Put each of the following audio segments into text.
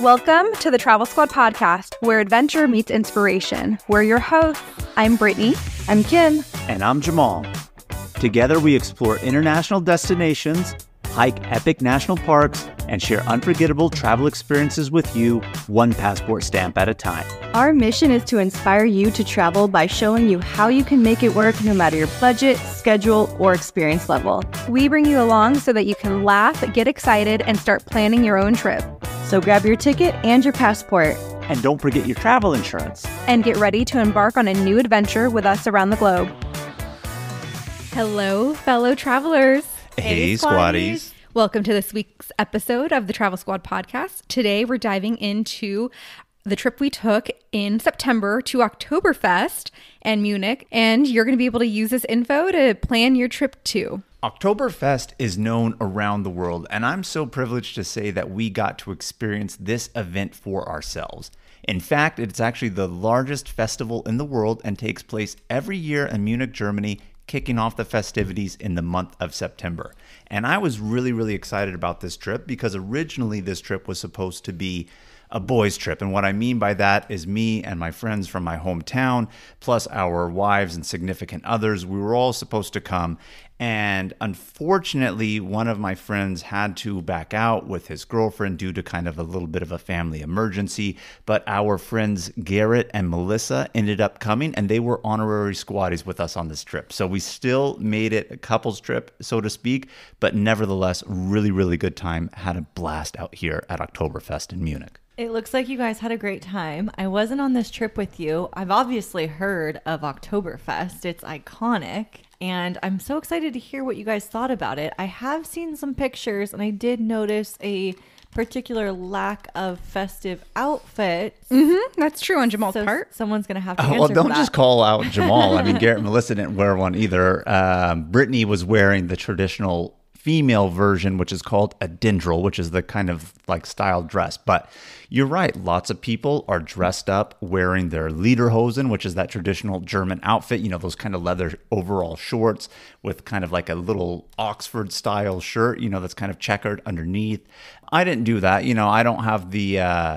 Welcome to the Travel Squad podcast, where adventure meets inspiration. We're your hosts. I'm Brittany. I'm Kim. And I'm Jamal. Together we explore international destinations, hike epic national parks, and share unforgettable travel experiences with you, one passport stamp at a time. Our mission is to inspire you to travel by showing you how you can make it work no matter your budget, schedule, or experience level. We bring you along so that you can laugh, get excited, and start planning your own trip. So grab your ticket and your passport. And don't forget your travel insurance. And get ready to embark on a new adventure with us around the globe. Hello, fellow travelers. Hey, squaddies. Welcome to this week's episode of the Travel Squad podcast. Today, we're diving into the trip we took in September to Oktoberfest and Munich, and you're going to be able to use this info to plan your trip too. Oktoberfest is known around the world, and I'm so privileged to say that we got to experience this event for ourselves. In fact, it's actually the largest festival in the world and takes place every year in Munich, Germany, kicking off the festivities in the month of September. And I was really excited about this trip because originally this trip was supposed to be a boys' trip. And what I mean by that is me and my friends from my hometown, plus our wives and significant others. We were all supposed to come. And unfortunately, one of my friends had to back out with his girlfriend due to kind of a little bit of a family emergency. But our friends Garrett and Melissa ended up coming, and they were honorary squaddies with us on this trip. So we still made it a couple's trip, so to speak, but nevertheless, really good time. Had a blast out here at Oktoberfest in Munich. It looks like you guys had a great time. I wasn't on this trip with you. I've obviously heard of Oktoberfest. It's iconic. And I'm so excited to hear what you guys thought about it. I have seen some pictures, and I did notice a particular lack of festive outfits. That's true on Jamal's part. Someone's going to have to answer Well, don't for that. just call out Jamal. I mean, Garrett and Melissa didn't wear one either. Brittany was wearing the traditional female version, which is called a dendril, which is the kind of like style dress. But you're right. Lots of people are dressed up wearing their lederhosen, which is that traditional German outfit, you know, those kind of leather overall shorts with kind of like a little Oxford style shirt, you know, that's kind of checkered underneath. I didn't do that. You know, I don't have the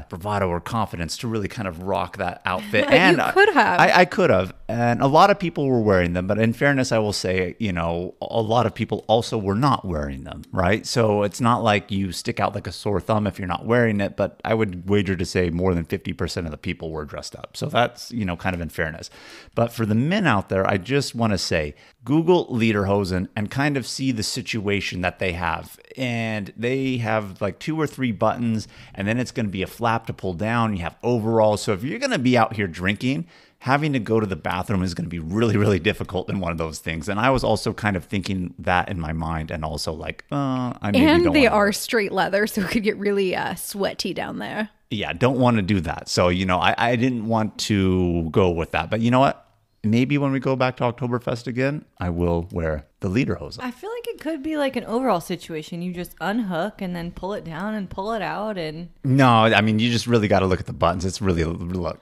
bravado or confidence to really kind of rock that outfit. And you could have. I could have. And a lot of people were wearing them. But in fairness, I will say, you know, a lot of people also were not wearing them, right? So it's not like you stick out like a sore thumb if you're not wearing it. But I would wager to say more than 50% of the people were dressed up. So that's, you know, kind of in fairness. But for the men out there, I just want to say, Google lederhosen and kind of see the situation that they have. And they have like 2 or 3 buttons, and then it's going to be a flap to pull down. You have overalls. So if you're going to be out here drinking, having to go to the bathroom is going to be really difficult in one of those things. And I was also kind of thinking that in my mind, and also like, I maybe don't And they wanna are straight leather, so it could get really sweaty down there. Yeah, don't want to do that. So, you know, I didn't want to go with that. But you know what? Maybe when we go back to Oktoberfest again, I will wear the lederhosen. I feel like it could be like an overall situation. You just unhook and then pull it down and pull it out. And No, I mean, you just really got to look at the buttons. It's really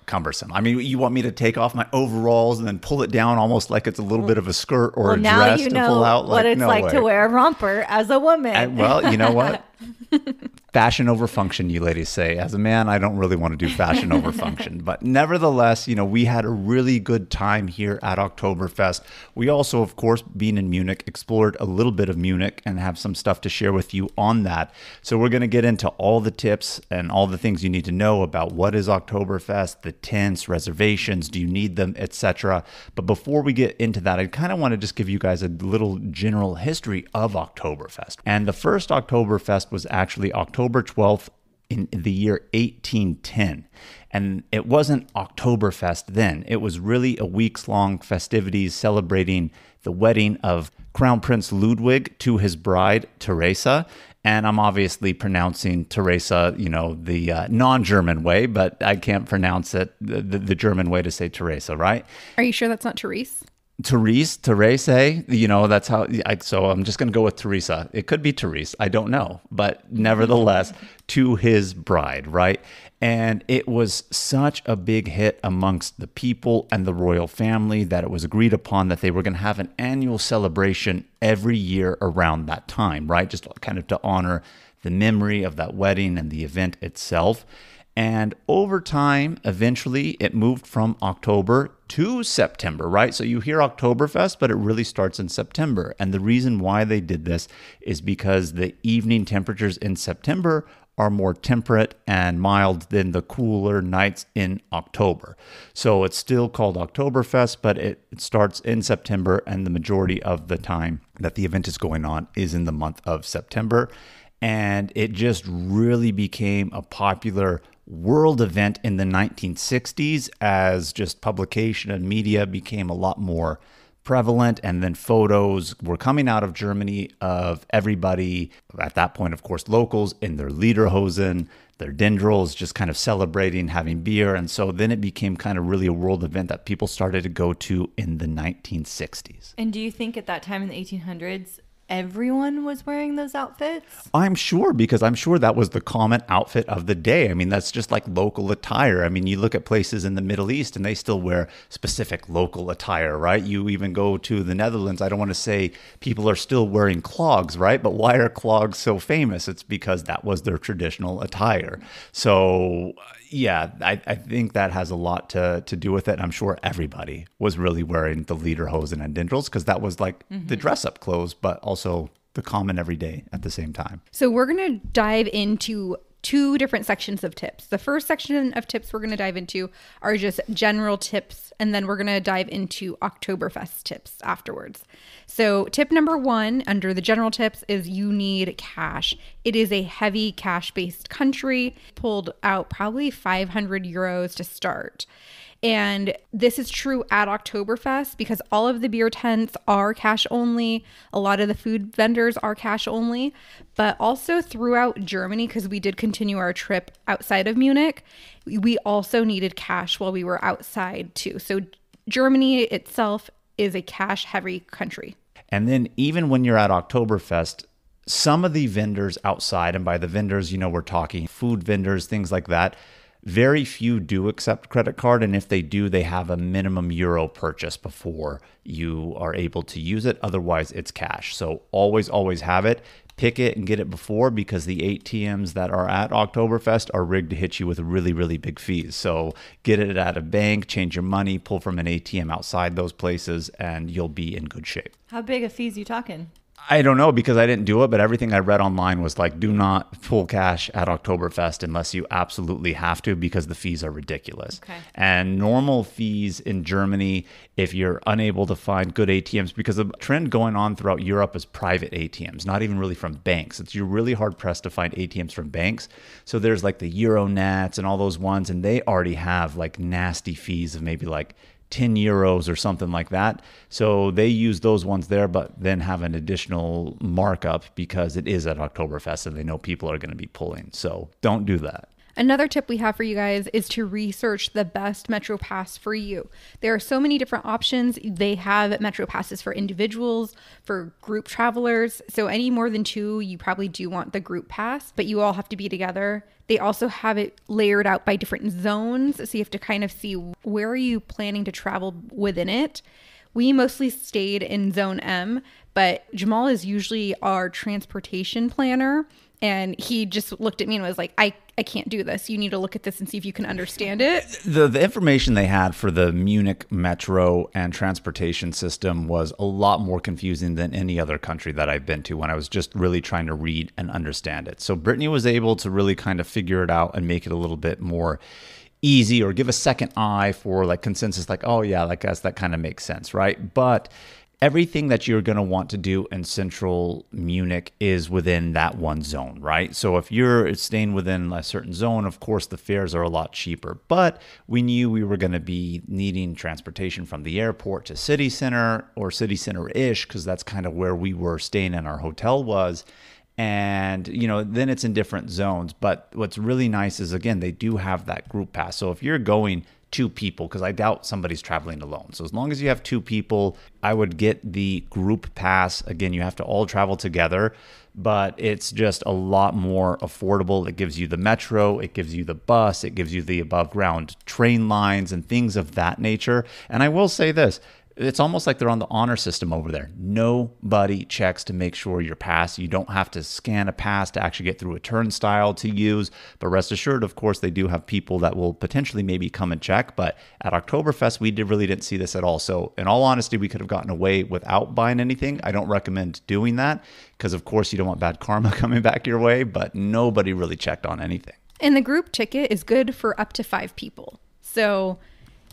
cumbersome. I mean, you want me to take off my overalls and then pull it down almost like it's a little bit of a skirt or a now dress you to know pull out? what it's no like way. to wear a romper as a woman. Well, you know what? Fashion over function, you ladies say. As a man, I don't really want to do fashion over function. But nevertheless, you know, we had a really good time here at Oktoberfest. We also, of course, being in Munich, explored a little bit of Munich and have some stuff to share with you on that. So we're going to get into all the tips and all the things you need to know about what is Oktoberfest, the tents, reservations, do you need them, etc. But before we get into that, I kind of want to just give you guys a little general history of Oktoberfest. And the first Oktoberfest was actually October 12th in the year 1810. And it wasn't Oktoberfest then. It was really a weeks-long festivities celebrating the wedding of Crown Prince Ludwig to his bride, Teresa. And I'm obviously pronouncing Teresa, you know, the non-German way, but I can't pronounce it the German way to say Teresa, right? Are you sure that's not Therese? Teresa, you know, that's how, so I'm just going to go with Teresa. It could be Therese, I don't know, but nevertheless, to his bride, right? And it was such a big hit amongst the people and the royal family that it was agreed upon that they were going to have an annual celebration every year around that time, right? Just kind of to honor the memory of that wedding and the event itself. And over time, eventually it moved from October to September, right? So you hear Oktoberfest, but it really starts in September. And the reason why they did this is because the evening temperatures in September are more temperate and mild than the cooler nights in October. So it's still called Oktoberfest, but it starts in September, and the majority of the time that the event is going on is in the month of September. And it just really became a popular world event in the 1960s as just publication and media became a lot more prevalent, and then photos were coming out of Germany of everybody at that point, of course, locals in their lederhosen, their dendrils, just kind of celebrating, having beer. And so then it became kind of really a world event that people started to go to in the 1960s. And do you think at that time in the 1800s, everyone was wearing those outfits? I'm sure, because I'm sure that was the common outfit of the day. I mean, that's just like local attire. I mean, you look at places in the Middle East and they still wear specific local attire, right? You even go to the Netherlands. I don't want to say people are still wearing clogs, right? But why are clogs so famous? It's because that was their traditional attire. So yeah, I think that has a lot to do with it. I'm sure everybody was really wearing the lederhosen and dendrils because that was like the dress-up clothes, but also the common everyday at the same time. So we're going to dive into two different sections of tips. The first section of tips we're going to dive into are just general tips, and then we're going to dive into Oktoberfest tips afterwards. So tip number one under the general tips is you need cash. It is a heavy cash-based country. Pulled out probably 500 euros to start. And this is true at Oktoberfest because all of the beer tents are cash only. A lot of the food vendors are cash only, but also throughout Germany, because we did continue our trip outside of Munich, we also needed cash while we were outside too. So Germany itself is a cash heavy country. And then even when you're at Oktoberfest, some of the vendors outside, and by the vendors, you know, we're talking food vendors, things like that, very few do accept credit card, and if they do, they have a minimum euro purchase before you are able to use it. Otherwise, it's cash. So always have it. Pick it and get it before, because the ATMs that are at Oktoberfest are rigged to hit you with really, really big fees. So get it at a bank, change your money, pull from an ATM outside those places, and you'll be in good shape. How big a fees you talking? I don't know, because I didn't do it, but everything I read online was like, do not pull cash at Oktoberfest unless you absolutely have to, because the fees are ridiculous. Okay. And normal fees in Germany, if you're unable to find good ATMs, because the trend going on throughout Europe is private ATMs, not even really from banks. You're really hard pressed to find ATMs from banks. So there's like the Euronets and all those ones, and they already have like nasty fees of maybe like 10 euros or something like that. So they use those ones there, but then have an additional markup because it is at Oktoberfest and they know people are going to be pulling. So don't do that. Another tip we have for you guys is to research the best Metro Pass for you. There are so many different options. They have Metro Passes for individuals, for group travelers. So any more than two, you probably do want the group pass, but you all have to be together. They also have it layered out by different zones. So you have to kind of see where are you planning to travel within it. We mostly stayed in Zone M, but Jamal is usually our transportation planner. And he just looked at me and was like, I can't do this. You need to look at this and see if you can understand it. The information they had for the Munich metro and transportation system was a lot more confusing than any other country that I've been to when I was just really trying to read and understand it. So Brittany was able to really kind of figure it out and make it a little bit more easy, or give a second eye for like consensus, like, oh yeah, like that kind of makes sense, right? But everything that you're going to want to do in central Munich is within that one zone, right? So if you're staying within a certain zone, of course, the fares are a lot cheaper. But we knew we were going to be needing transportation from the airport to city center, or city center-ish, because that's kind of where we were staying and our hotel was. And, you know, then it's in different zones. But what's really nice is, again, they do have that group pass. So if you're going two people, because I doubt somebody's traveling alone. So as long as you have two people, I would get the group pass. Again, you have to all travel together, but it's just a lot more affordable. It gives you the metro, it gives you the bus, it gives you the above ground train lines and things of that nature. And I will say this, It's almost like they're on the honor system over there. Nobody checks to make sure you're passed. You don't have to scan a pass to actually get through a turnstile to use. But rest assured, of course, they do have people that will potentially maybe come and check. But at Oktoberfest, we really didn't see this at all. So in all honesty, we could have gotten away without buying anything. I don't recommend doing that because, of course, you don't want bad karma coming back your way. But nobody really checked on anything. And the group ticket is good for up to 5 people. So,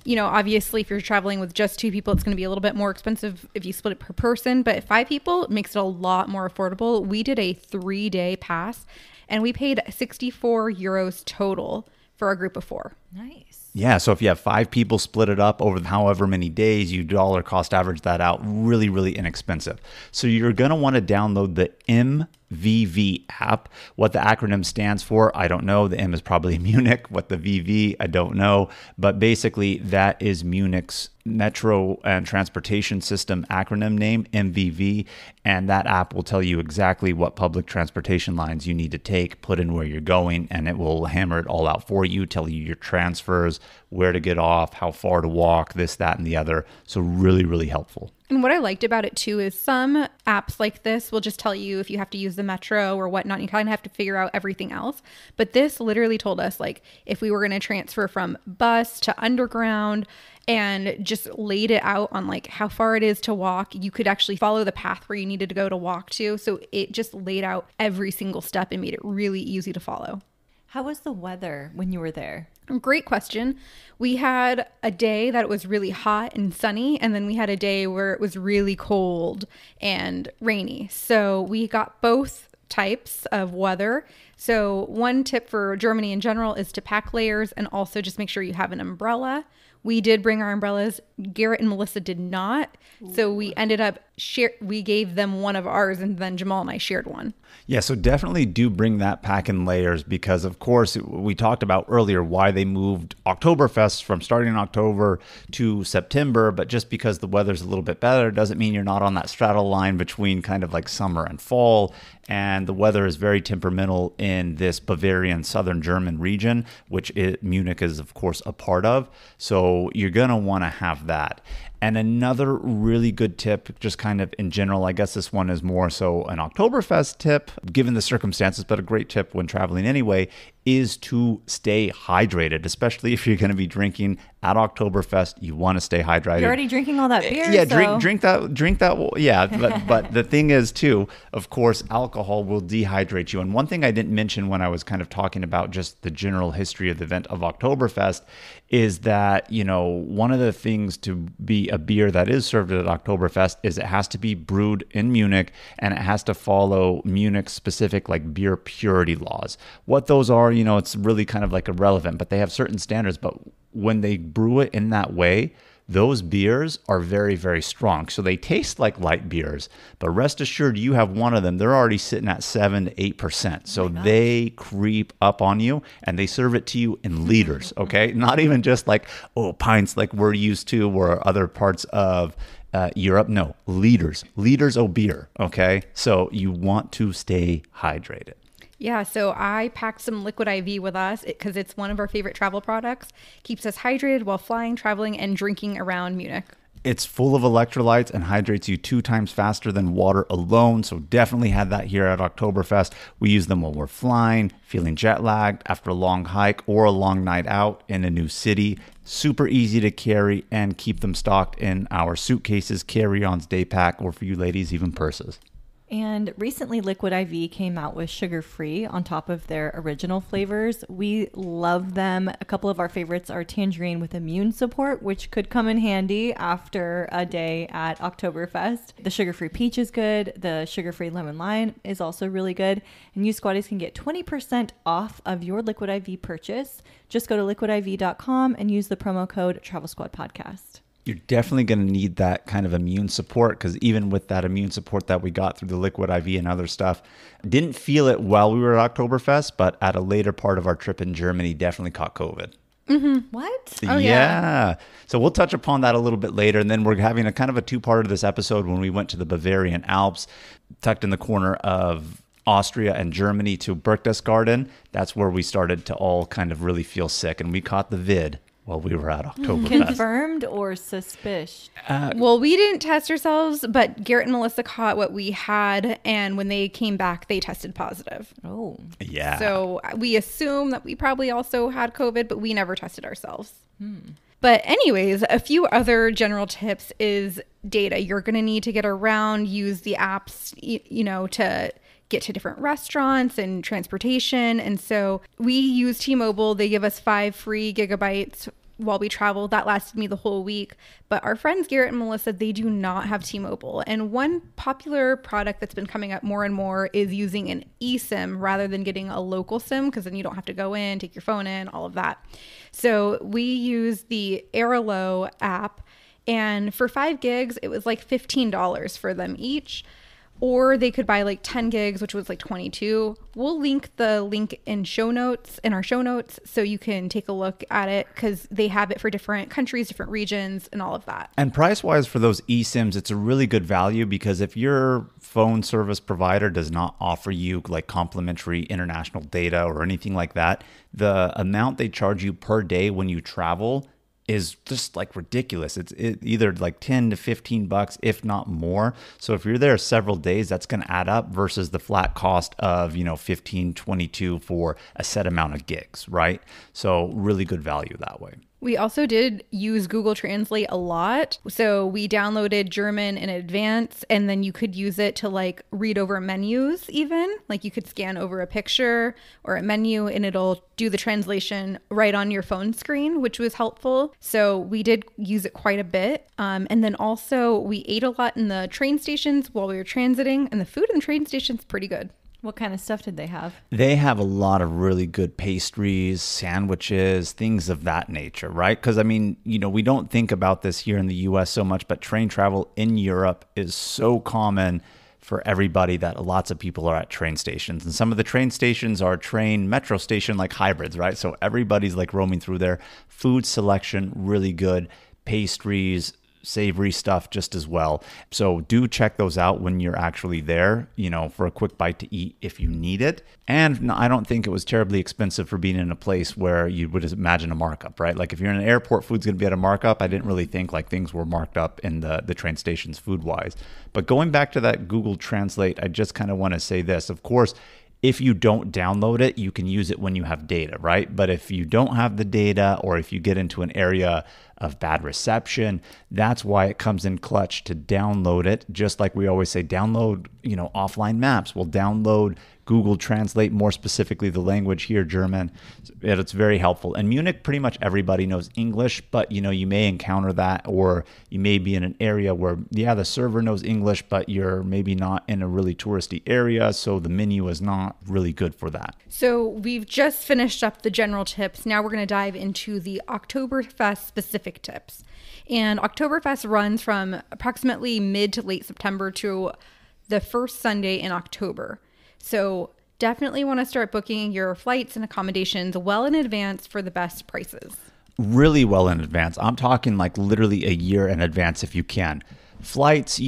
obviously if you're traveling with just 2 people, it's going to be a little bit more expensive if you split it per person. But 5 people, it makes it a lot more affordable. We did a 3-day pass and we paid 64 euros total for a group of 4. Nice. Yeah, so if you have 5 people split it up over however many days, you dollar cost average that out, really, really inexpensive. So you're going to want to download the MVV app. What the acronym stands for, I don't know. The M is probably Munich. What the VV, I don't know. But basically, that is Munich's Metro and Transportation System acronym name, MVV. And that app will tell you exactly what public transportation lines you need to take, put in where you're going, and it will hammer it all out for you, tell you your transfers, where to get off, how far to walk, this, that, and the other. So really, really helpful. And what I liked about it too is some apps like this will just tell you if you have to use the metro or whatnot. You kind of have to figure out everything else. But this literally told us like if we were going to transfer from bus to underground and just laid it out on like how far it is to walk. You could actually follow the path where you needed to go to walk to. So it just laid out every single step and made it really easy to follow. How was the weather when you were there? Great question. We had a day that it was really hot and sunny, and then we had a day where it was really cold and rainy. So we got both types of weather. So one tip for Germany in general is to pack layers and also just make sure you have an umbrella. We did bring our umbrellas. Garrett and Melissa did not. So we ended up we gave them one of ours, and then Jamal and I shared one. Yeah, so definitely do bring that pack in layers because, of course, we talked about earlier why they moved Oktoberfest from starting in October to September. But just because the weather's a little bit better doesn't mean you're not on that straddle line between kind of like summer and fall. And the weather is very temperamental in this Bavarian southern German region, which Munich is, of course, a part of. So you're going to want to have that. And another really good tip, just kind of in general, I guess this one is more so an Oktoberfest tip, given the circumstances, but a great tip when traveling anyway, is to stay hydrated, especially if you're going to be drinking at Oktoberfest. You want to stay hydrated. You're already drinking all that beer. Yeah, so. drink that. Yeah, but the thing is too, of course, alcohol will dehydrate you. And one thing I didn't mention when I was kind of talking about just the general history of the event of Oktoberfest is that, one of the things to be a beer that is served at Oktoberfest is it has to be brewed in Munich and it has to follow Munich specific like beer purity laws. What those are, it's really kind of like irrelevant, but they have certain standards. But when they brew it in that way, those beers are very, very strong. So they taste like light beers, but rest assured you have one of them, they're already sitting at 7 to 8%. So they creep up on you and they serve it to you in liters, okay? Not even just like, pints like we're used to or other parts of Europe. No, liters of beer, okay? So you want to stay hydrated. Yeah, so I packed some Liquid IV with us because it's one of our favorite travel products. Keeps us hydrated while flying, traveling, and drinking around Munich. It's full of electrolytes and hydrates you 2 times faster than water alone. So definitely had that here at Oktoberfest. We use them while we're flying, feeling jet lagged after a long hike or a long night out in a new city. Super easy to carry and keep them stocked in our suitcases, carry-ons, day pack, or for you ladies, even purses. And recently Liquid IV came out with sugar-free on top of their original flavors. We love them. A couple of our favorites are tangerine with immune support, which could come in handy after a day at Oktoberfest. The sugar-free peach is good. The sugar-free lemon lime is also really good. And you squatties can get 20% off of your Liquid IV purchase. Just go to liquidiv.com and use the promo code Travel Squad Podcast. You're definitely going to need that kind of immune support because even with that immune support that we got through the Liquid IV and other stuff, didn't feel it while we were at Oktoberfest, but at a later part of our trip in Germany, definitely caught COVID. Mm-hmm. What? Oh, yeah. So we'll touch upon that a little bit later. And then we're having a kind of a 2-part of this episode when we went to the Bavarian Alps, tucked in the corner of Austria and Germany to Berchtesgaden. That's where we started to all kind of really feel sick and we caught the vid. while we were at Oktoberfest. Confirmed or suspicious? Well, we didn't test ourselves, but Garrett and Melissa caught what we had, and when they came back, they tested positive. Oh. Yeah. So we assume that we probably also had COVID, but we never tested ourselves. But anyways, a few other general tips is data. You're going to need to get around, use the apps, to get to different restaurants and transportation. And so we use T-Mobile. They give us 5 free gigabytes while we travel. That lasted me the whole week. But our friends Garrett and Melissa, they do not have T-Mobile. And one popular product that's been coming up more and more is using an eSIM rather than getting a local SIM, because then you don't have to go in, take your phone in, all of that. So we use the Airalo app, and for 5 gigs, it was like $15 for them each. Or they could buy like 10 gigs, which was like 22. We'll link the link in our show notes, so you can take a look at it, because they have it for different countries, different regions, and all of that. And price-wise for those eSIMs, it's a really good value, because if your phone service provider does not offer you like complimentary international data or anything like that, the amount they charge you per day when you travel is just like ridiculous. It's either like $10 to $15, if not more. So if you're there several days, that's going to add up versus the flat cost of, $15, $22 for a set amount of gigs, right? So really good value that way. We also did use Google Translate a lot. So we downloaded German in advance, and then you could use it to like read over menus even. Like you could scan over a picture or a menu and it'll do the translation right on your phone screen, which was helpful. So we did use it quite a bit. And then also we ate a lot in the train stations while we were transiting, and the food in the train stations is pretty good. What kind of stuff did they have? They have a lot of really good pastries, sandwiches, things of that nature, right? Because, we don't think about this here in the U.S. so much, but train travel in Europe is so common for everybody that lots of people are at train stations. And some of the train stations are metro station like hybrids, right? So everybody's like roaming through there. Food selection, really good. Pastries, savory stuff just as well. So do check those out when you're actually there, for a quick bite to eat if you need it. And I don't think it was terribly expensive for being in a place where you would imagine a markup, right? Like if you're in an airport, food's going to be at a markup. I didn't really think like things were marked up in the train stations food-wise. But going back to that Google Translate, I just kind of want to say this. Of course, if you don't download it, you can use it when you have data, right? But if you don't have the data, or if you get into an area of bad reception, that's why it comes in clutch to download it. Just like we always say, download, offline maps. We'll download Google Translate, more specifically the language here, German. It's very helpful. In Munich, pretty much everybody knows English, but you may encounter that, or you may be in an area where, the server knows English, but you're maybe not in a really touristy area, so the menu is not really good for that. So we've just finished up the general tips. Now we're going to dive into the Oktoberfest specific tips. And Oktoberfest runs from approximately mid to late September to the first Sunday in October. So definitely want to start booking your flights and accommodations well in advance for the best prices. Really well in advance. I'm talking like literally a year in advance if you can. Flights,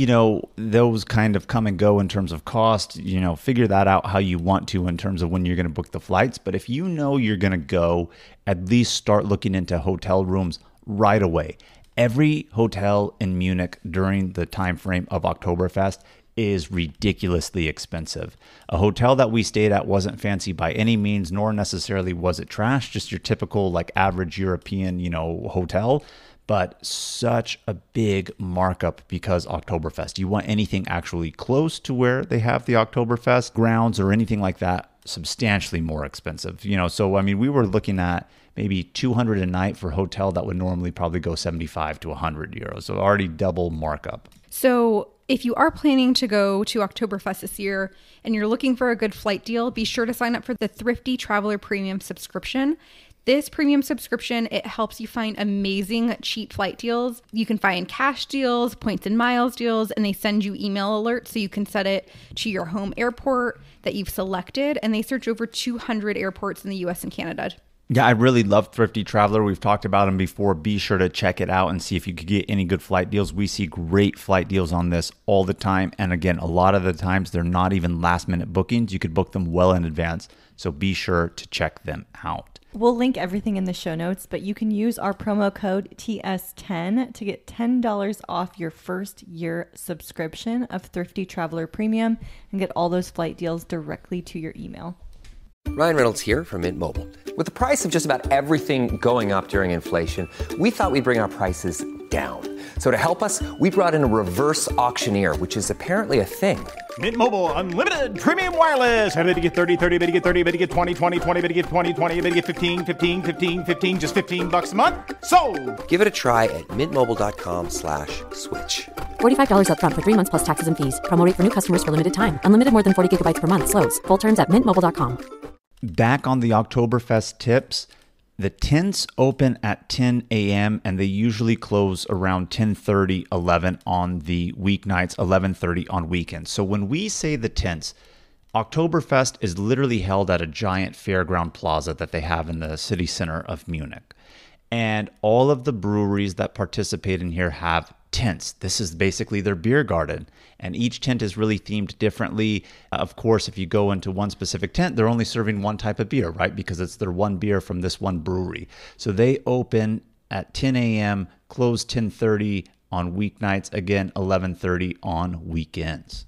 those kind of come and go in terms of cost. Figure that out how you want to in terms of when you're going to book the flights. But if you know you're going to go, at least start looking into hotel rooms right away. Every hotel in Munich during the time frame of Oktoberfest is ridiculously expensive. A hotel that we stayed at wasn't fancy by any means, nor necessarily was it trash, just your typical like average European, hotel, but such a big markup because Oktoberfest. You want anything actually close to where they have the Oktoberfest grounds or anything like that, substantially more expensive. So we were looking at maybe 200 a night for a hotel that would normally probably go 75 to 100 euros. So already double markup. So if you are planning to go to Oktoberfest this year and you're looking for a good flight deal, be sure to sign up for the Thrifty Traveler Premium subscription. This premium subscription, it helps you find amazing cheap flight deals. You can find cash deals, points and miles deals, and they send you email alerts so you can set it to your home airport that you've selected. And they search over 200 airports in the US and Canada. Yeah, I really love Thrifty Traveler. We've talked about them before. Be sure to check it out and see if you could get any good flight deals. We see great flight deals on this all the time. And again, a lot of the times they're not even last minute bookings. You could book them well in advance. So be sure to check them out. We'll link everything in the show notes, but you can use our promo code TS10 to get $10 off your first year subscription of Thrifty Traveler Premium and get all those flight deals directly to your email. Ryan Reynolds here from Mint Mobile. With the price of just about everything going up during inflation, we thought we'd bring our prices down. So to help us, we brought in a reverse auctioneer, which is apparently a thing. Mint Mobile Unlimited Premium Wireless. How to get 30, 30, bit to get 30, bit to get 20, 20, 20, bit to get 20, 20, bit to get 15, 15, 15, 15, just $15 a month? Sold! Give it a try at mintmobile.com/switch. $45 up front for 3 months plus taxes and fees. Promo rate for new customers for limited time. Unlimited more than 40 gigabytes per month. Slows full terms at mintmobile.com. Back on the Oktoberfest tips, the tents open at 10 a.m. and they usually close around 10:30, 11 on the weeknights, 11:30 on weekends. So when we say the tents, Oktoberfest is literally held at a giant fairground plaza that they have in the city center of Munich. And all of the breweries that participate in here have tents. This is basically their beer garden. And each tent is really themed differently. Of course, if you go into one specific tent, they're only serving one type of beer, right? Because it's their one beer from this one brewery. So they open at 10 a.m., close 10:30 on weeknights, again, 11:30 on weekends.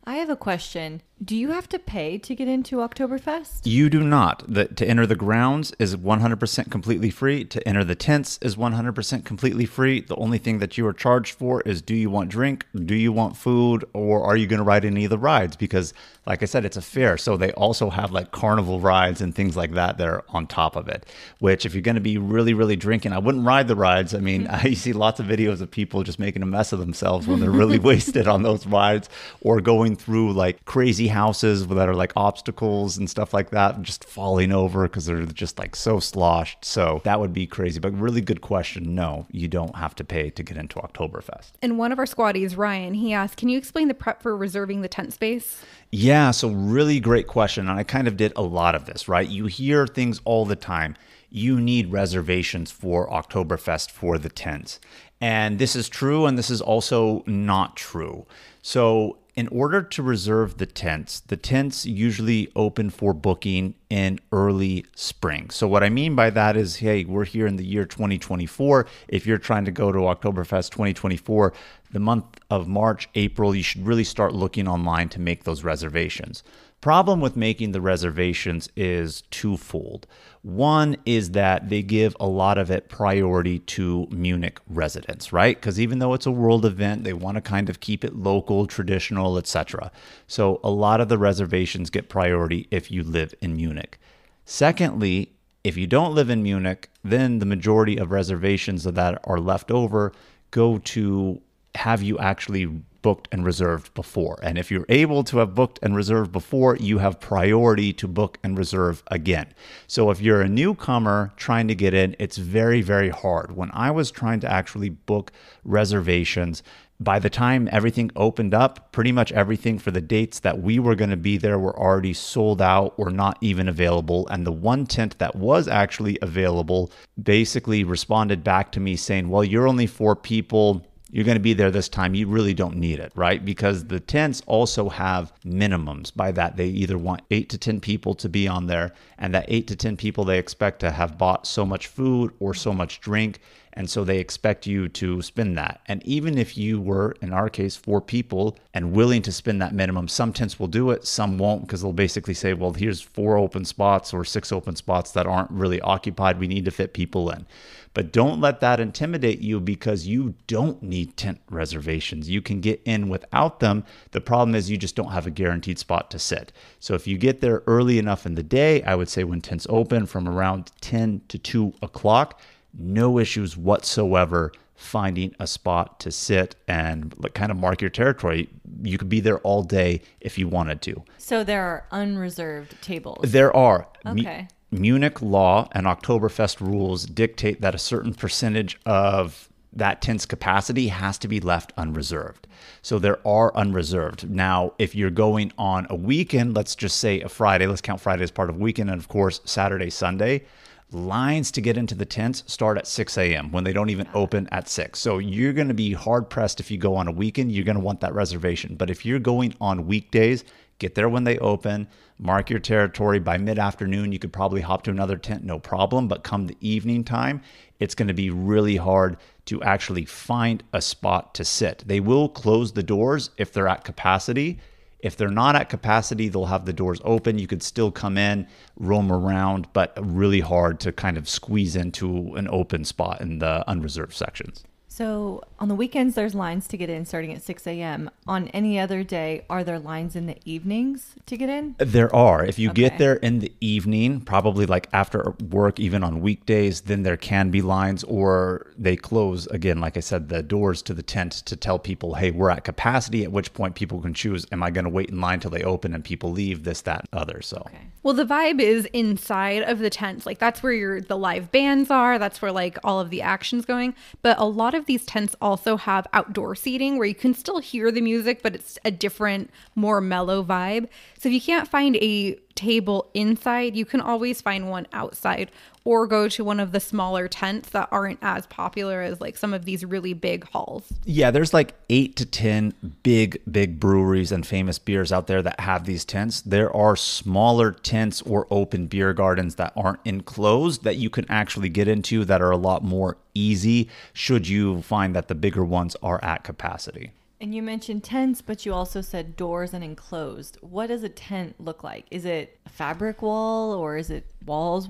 I have a question. Do you have to pay to get into Oktoberfest? You do not. To enter the grounds is 100% completely free. To enter the tents is 100% completely free. The only thing that you are charged for is, do you want drink? Do you want food? Or are you going to ride any of the rides? Because like I said, it's a fair. So they also have like carnival rides and things like that there on top of it, which if you're going to be really, really drinking, I wouldn't ride the rides. I mean, I see lots of videos of people just making a mess of themselves when they're really wasted on those rides, or going through like crazy houses that are like obstacles and stuff like that, just falling over because they're just like so sloshed. So that would be crazy. But really good question. No, you don't have to pay to get into Oktoberfest. And one of our squaddies, Ryan, he asked, can you explain the prep for reserving the tent space? Yeah, so really great question. And I kind of did a lot of this, right? You hear things all the time. You need reservations for Oktoberfest for the tents. And this is true, and this is also not true. So in order to reserve the tents usually open for booking in early spring. So what I mean by that is, hey, we're here in the year 2024. If you're trying to go to Oktoberfest 2024, the month of March, April, you should really start looking online to make those reservations. Problem with making the reservations is twofold. One is that they give a lot of it priority to Munich residents, right? Because even though it's a world event, they want to kind of keep it local, traditional, etc. So a lot of the reservations get priority if you live in Munich. Secondly, if you don't live in Munich, then the majority of reservations that are left over go to have you actually booked and reserved before. And if you're able to have booked and reserved before, you have priority to book and reserve again. So if you're a newcomer trying to get in, it's very, very hard. When I was trying to actually book reservations, by the time everything opened up, pretty much everything for the dates that we were going to be there were already sold out or not even available. And the one tent that was actually available basically responded back to me saying, well, you're only 4 people. You're going to be there this time. You really don't need it, right? Because the tents also have minimums. By that, they either want 8 to 10 people to be on there, and that 8 to 10 people they expect to have bought so much food or so much drink, and so they expect you to spend that. And even if you were, in our case, 4 people and willing to spend that minimum, some tents will do it, some won't, because they'll basically say, well, here's 4 open spots or 6 open spots that aren't really occupied. We need to fit people in. But don't let that intimidate you, because you don't need tent reservations. You can get in without them. The problem is you just don't have a guaranteed spot to sit. So if you get there early enough in the day, I would say when tents open from around 10 to 2 o'clock, no issues whatsoever finding a spot to sit and kind of mark your territory. You could be there all day if you wanted to. So there are unreserved tables. There are. Okay. Munich law and Oktoberfest rules dictate that a certain percentage of that tent's capacity has to be left unreserved. So there are unreserved. Now, if you're going on a weekend, let's just say a Friday, let's count Friday as part of weekend, and of course, Saturday, Sunday, lines to get into the tents start at 6 a.m. when they don't even open at 6. So you're going to be hard pressed if you go on a weekend. You're going to want that reservation. But if you're going on weekdays, Get there when they open, mark your territory. By mid-afternoon, you could probably hop to another tent, no problem. But come the evening time, it's going to be really hard to actually find a spot to sit. They will close the doors if they're at capacity. If they're not at capacity, they'll have the doors open. You could still come in, roam around, but really hard to kind of squeeze into an open spot in the unreserved sections. So on the weekends, there's lines to get in starting at 6 a.m. On any other day, are there lines in the evenings to get in? There are. If you Okay. get there in the evening, probably like after work, even on weekdays, then there can be lines, or they close, again, like I said, the doors to the tent to tell people, hey, we're at capacity, at which point people can choose, am I going to wait in line till they open and people leave, this, that, other. So. Okay. Well, the vibe is inside of the tents. Like that's where the live bands are. That's where like all of the action's going. But a lot of these tents also have outdoor seating where you can still hear the music, but it's a different, more mellow vibe. So if you can't find a table inside, you can always find one outside or go to one of the smaller tents that aren't as popular as like some of these really big halls. Yeah, there's like 8 to 10 big breweries and famous beers out there that have these tents. There are smaller tents or open beer gardens that aren't enclosed that you can actually get into that are a lot more easy should you find that the bigger ones are at capacity. And you mentioned tents, but you also said doors and enclosed. What does a tent look like? Is it a fabric wall or is it walls?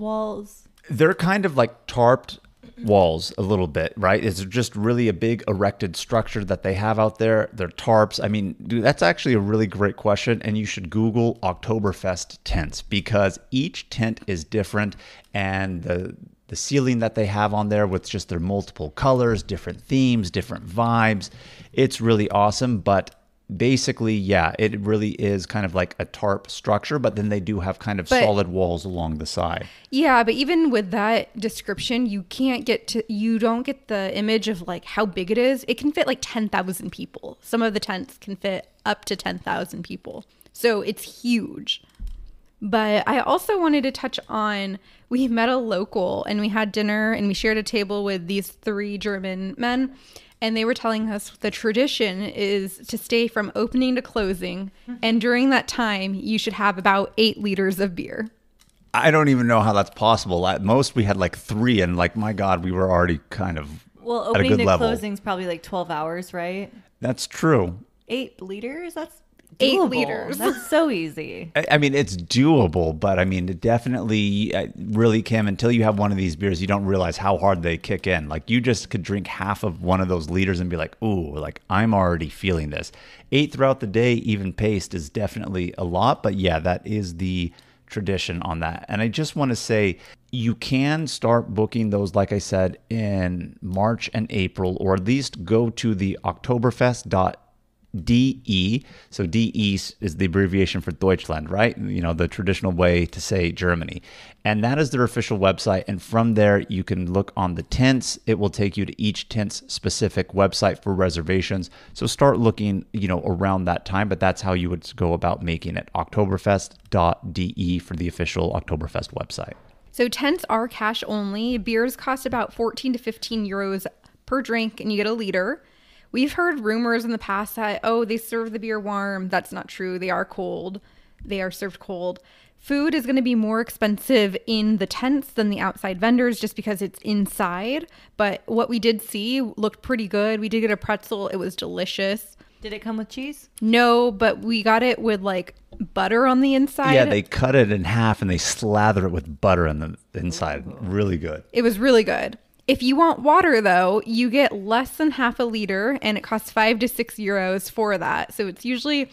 They're kind of like tarped walls a little bit, right? It's just really a big erected structure that they have out there. They're tarps. I mean, dude, that's actually a really great question. And you should Google Oktoberfest tents because each tent is different. And the ceiling that they have on there with just their multiple colors, different themes, different vibes, it's really awesome. But basically, yeah, it really is kind of like a tarp structure, but then they do have kind of solid walls along the side. Yeah, but even with that description, you don't get the image of like how big it is. It can fit like 10,000 people. Some of the tents can fit up to 10,000 people. So it's huge. But I also wanted to touch on, we met a local and we had dinner and we shared a table with these 3 German men. And they were telling us the tradition is to stay from opening to closing. And during that time, you should have about 8 liters of beer. I don't even know how that's possible. At most, we had like 3. And like, my God, we were already kind of Well, at a opening good to level. closing is probably like 12 hours, right? That's true. 8 liters? That's 8 doable. liters. That's so easy. I mean, it's doable, but I mean, it definitely really, Kim, until you have one of these beers, you don't realize how hard they kick in. Like you just could drink half of one of those liters and be like, ooh, like I'm already feeling this. 8 throughout the day, even paced, is definitely a lot. But yeah, that is the tradition on that. And I just want to say you can start booking those, like I said, in March and April, or at least go to the Oktoberfest.de. So DE is the abbreviation for Deutschland, right? You know, the traditional way to say Germany. And that is their official website. And from there, you can look on the tents. It will take you to each tent's specific website for reservations. So start looking, around that time. But that's how you would go about making it. Oktoberfest.de for the official Oktoberfest website. So tents are cash only. Beers cost about 14 to 15 euros per drink and you get a liter. We've heard rumors in the past that, they serve the beer warm. That's not true. They are cold. They are served cold. Food is going to be more expensive in the tents than the outside vendors just because it's inside. But what we did see looked pretty good. We did get a pretzel. It was delicious. Did it come with cheese? No, but we got it with like butter on the inside. Yeah, they cut it in half and they slather it with butter on the inside. Really good. It was really good. If you want water, though, you get less than half a liter, and it costs 5 to 6 euros for that. So it's usually,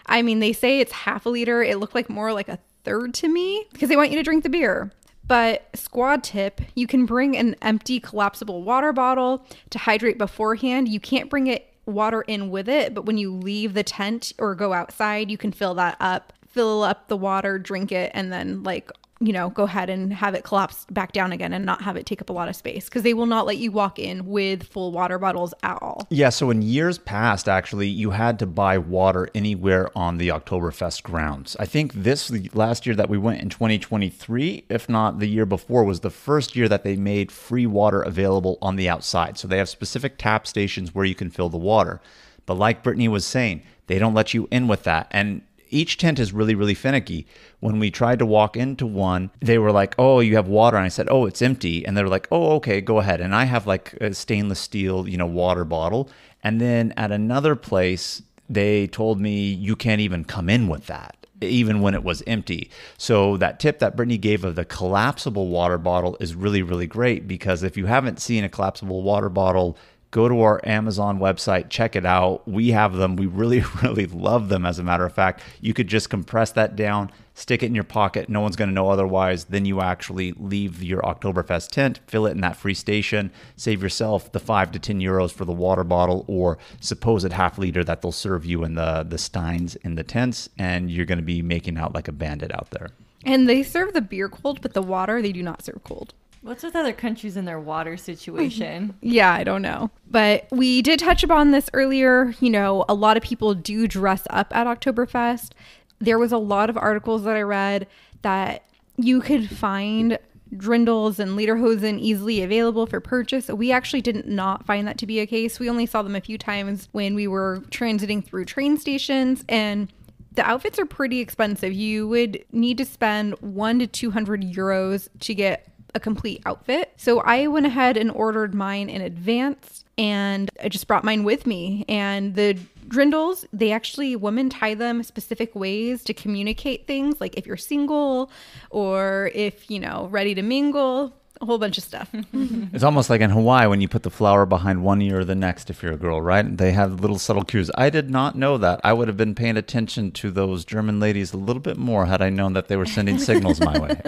they say it's half a liter. It looked like more like a third to me because they want you to drink the beer. But squad tip, you can bring an empty collapsible water bottle to hydrate beforehand. You can't bring water in with it, but when you leave the tent or go outside, you can fill up the water, drink it, and then go ahead and have it collapse back down again and not have it take up a lot of space because they will not let you walk in with full water bottles at all. Yeah, so in years past, actually, you had to buy water anywhere on the Oktoberfest grounds. I think the last year that we went in 2023, if not the year before, was the first year that they made free water available on the outside. So they have specific tap stations where you can fill the water. But like Brittany was saying, they don't let you in with that. And each tent is really, really finicky. When we tried to walk into one, they were like, oh, you have water. And I said, oh, it's empty. And they were like, oh, okay, go ahead. And I have like a stainless steel, water bottle. And then at another place, they told me you can't even come in with that, even when it was empty. So that tip that Brittany gave of the collapsible water bottle is really, really great, because if you haven't seen a collapsible water bottle, go to our Amazon website, check it out. We have them. We really, really love them. As a matter of fact, you could just compress that down, stick it in your pocket. No one's going to know otherwise. Then you actually leave your Oktoberfest tent, fill it in that free station, save yourself the 5 to 10 euros for the water bottle or supposed half liter that they'll serve you in the steins in the tents. And you're going to be making out like a bandit out there. And they serve the beer cold, but the water they do not serve cold. What's with other countries and their water situation? Yeah, I don't know. But we did touch upon this earlier. A lot of people do dress up at Oktoberfest. There was a lot of articles that I read that you could find drindles and lederhosen easily available for purchase. We actually did not find that to be a case. We only saw them a few times when we were transiting through train stations, and the outfits are pretty expensive. You would need to spend 100 to 200 euros to get a complete outfit. So I went ahead and ordered mine in advance, and I just brought mine with me. And the drindles, women tie them specific ways to communicate things, like if you're single or if, ready to mingle, a whole bunch of stuff. It's almost like in Hawaii when you put the flower behind one ear or the next if you're a girl, right? They have little subtle cues. I did not know that. I would have been paying attention to those German ladies a little bit more had I known that they were sending signals my way.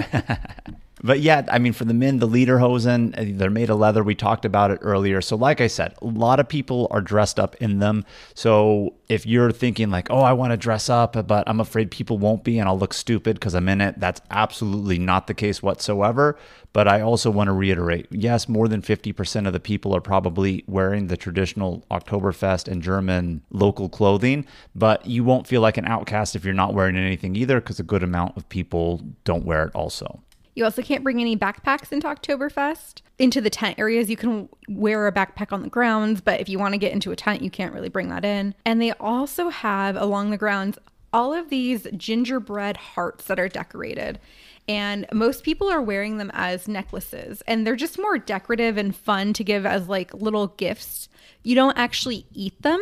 But yeah, for the men, the lederhosen, they're made of leather. We talked about it earlier. So like I said, a lot of people are dressed up in them. So if you're thinking like, oh, I want to dress up, but I'm afraid people won't be and I'll look stupid because I'm in it, that's absolutely not the case whatsoever. But I also want to reiterate, yes, more than 50% of the people are probably wearing the traditional Oktoberfest and German local clothing, but you won't feel like an outcast if you're not wearing anything either, because a good amount of people don't wear it also. You also can't bring any backpacks into Oktoberfest. Into the tent areas, you can wear a backpack on the grounds, but if you want to get into a tent, you can't really bring that in. And they also have, along the grounds, all of these gingerbread hearts that are decorated. And most people are wearing them as necklaces, and they're just more decorative and fun to give as like little gifts. You don't actually eat them,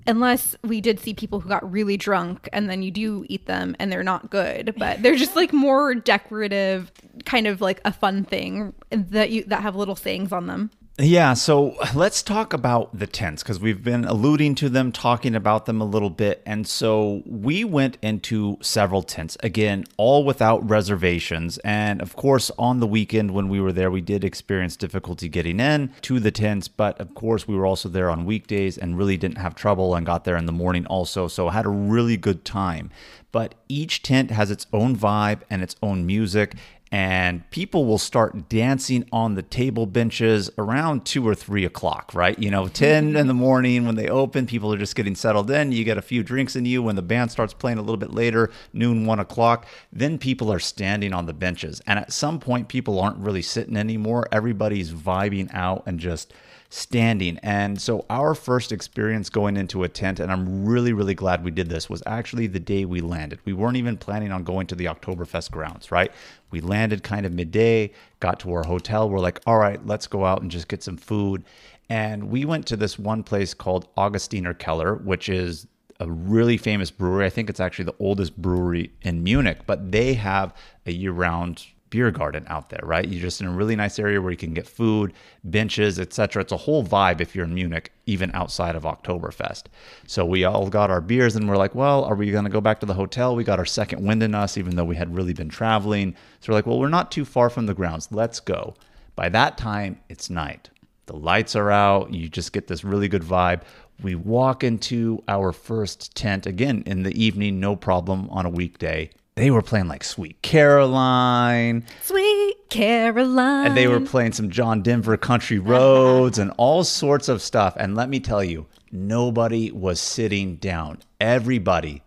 unless we did see people who got really drunk and then you do eat them and they're not good, but they're just like more decorative, kind of like a fun thing that have little sayings on them. Yeah, so let's talk about the tents, because we've been alluding to them, talking about them a little bit. And so we went into several tents, again, all without reservations. And of course, on the weekend when we were there, we did experience difficulty getting in to the tents. But of course, we were also there on weekdays and really didn't have trouble and got there in the morning also. So had a really good time. But each tent has its own vibe and its own music. And people will start dancing on the table benches around 2 or 3 o'clock, right? 10 in the morning when they open, people are just getting settled in. You get a few drinks in you. When the band starts playing a little bit later, noon, 1 o'clock, then people are standing on the benches. And at some point, people aren't really sitting anymore. Everybody's vibing out and just standing. And so our first experience going into a tent, and I'm really, really glad we did this, was actually the day we landed. We weren't even planning on going to the Oktoberfest grounds, right? We landed kind of midday, got to our hotel. We're like, all right, let's go out and just get some food. And we went to this one place called Augustiner Keller, which is a really famous brewery. I think it's actually the oldest brewery in Munich, but they have a year-round beer garden out there, right? You're just in a really nice area where you can get food, benches, etc. It's a whole vibe if you're in Munich, even outside of Oktoberfest. So we all got our beers and we're like, well, are we going to go back to the hotel? We got our second wind in us, even though we had really been traveling. So we're like, well, we're not too far from the grounds. Let's go. By that time, it's night. The lights are out. You just get this really good vibe. We walk into our first tent, again, in the evening, no problem on a weekday. They were playing like Sweet Caroline. Sweet Caroline. And they were playing some John Denver Country Roads and all sorts of stuff. And let me tell you, nobody was sitting down. Everybody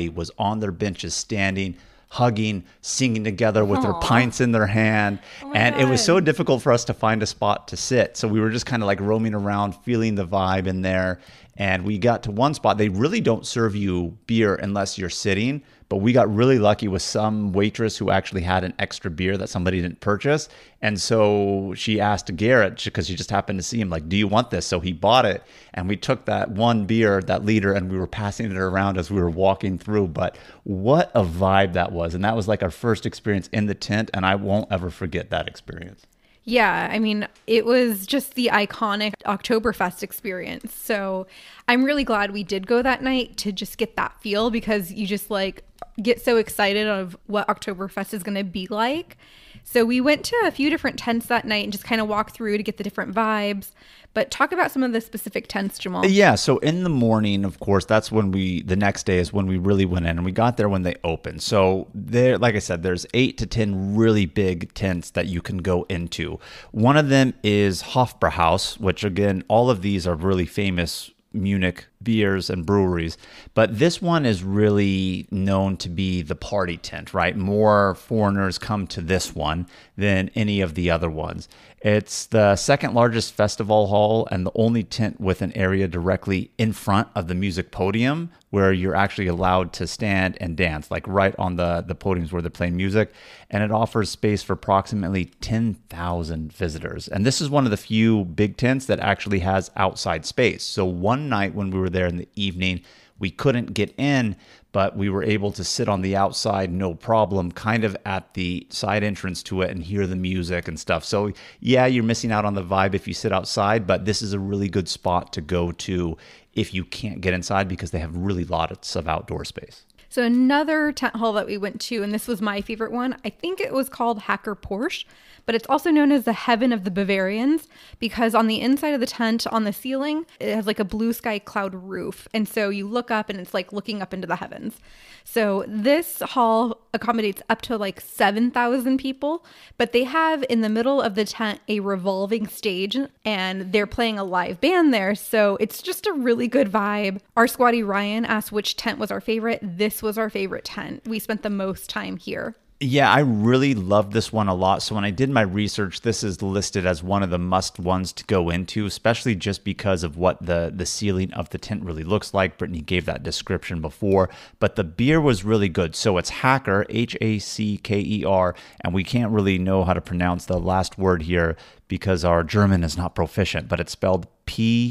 was on their benches standing, hugging, singing together with their Aw. pints in their hand. my And it was so God. difficult for us to find a spot to sit. So we were just kind of like roaming around, feeling the vibe in there. And we got to one spot. They really don't serve you beer unless you're sitting. But we got really lucky with some waitress who actually had an extra beer that somebody didn't purchase. And so she asked Garrett, because she just happened to see him, like, do you want this? So he bought it. And we took that one beer, that liter, and we were passing it around as we were walking through. But what a vibe that was. And that was like our first experience in the tent. And I won't ever forget that experience. Yeah, I mean, it was just the iconic Oktoberfest experience. So I'm really glad we did go that night to just get that feel, because you just like get so excited of what Oktoberfest is going to be like. So we went to a few different tents that night and just kind of walked through to get the different vibes. But talk about some of the specific tents, Jamal. Yeah, so in the morning, of course, that's when the next day is when we really went in, and we got there when they opened. So there, like I said, there's 8 to 10 really big tents that you can go into. One of them is Hofbrauhaus, which again, all of these are really famous Munich beers and breweries, but this one is really known to be the party tent, right? More foreigners come to this one than any of the other ones. It's the second largest festival hall and the only tent with an area directly in front of the music podium where you're actually allowed to stand and dance, like right on the podiums where they're playing music. And it offers space for approximately 10,000 visitors. And this is one of the few big tents that actually has outside space. So one night when we were there in the evening, we couldn't get in, but we were able to sit on the outside, no problem, kind of at the side entrance to it and hear the music and stuff. So yeah, you're missing out on the vibe if you sit outside, but this is a really good spot to go to if you can't get inside, because they have really lots of outdoor space. So another tent hall that we went to, and this was my favorite one, I think it was called Hacker Porsche, but it's also known as the Heaven of the Bavarians, because on the inside of the tent, on the ceiling, it has like a blue sky cloud roof. And so you look up and it's like looking up into the heavens. So this hall accommodates up to like 7,000 people, but they have in the middle of the tent a revolving stage, and they're playing a live band there. So it's just a really good vibe. Our squatty Ryan asked which tent was our favorite. This was our favorite tent. We spent the most time here. Yeah, I really love this one a lot. So when I did my research, this is listed as one of the must ones to go into, especially just because of what the ceiling of the tent really looks like. Brittany gave that description before, but the beer was really good. So it's Hacker, Hacker, and we can't really know how to pronounce the last word here because our German is not proficient, but it's spelled Pschorr.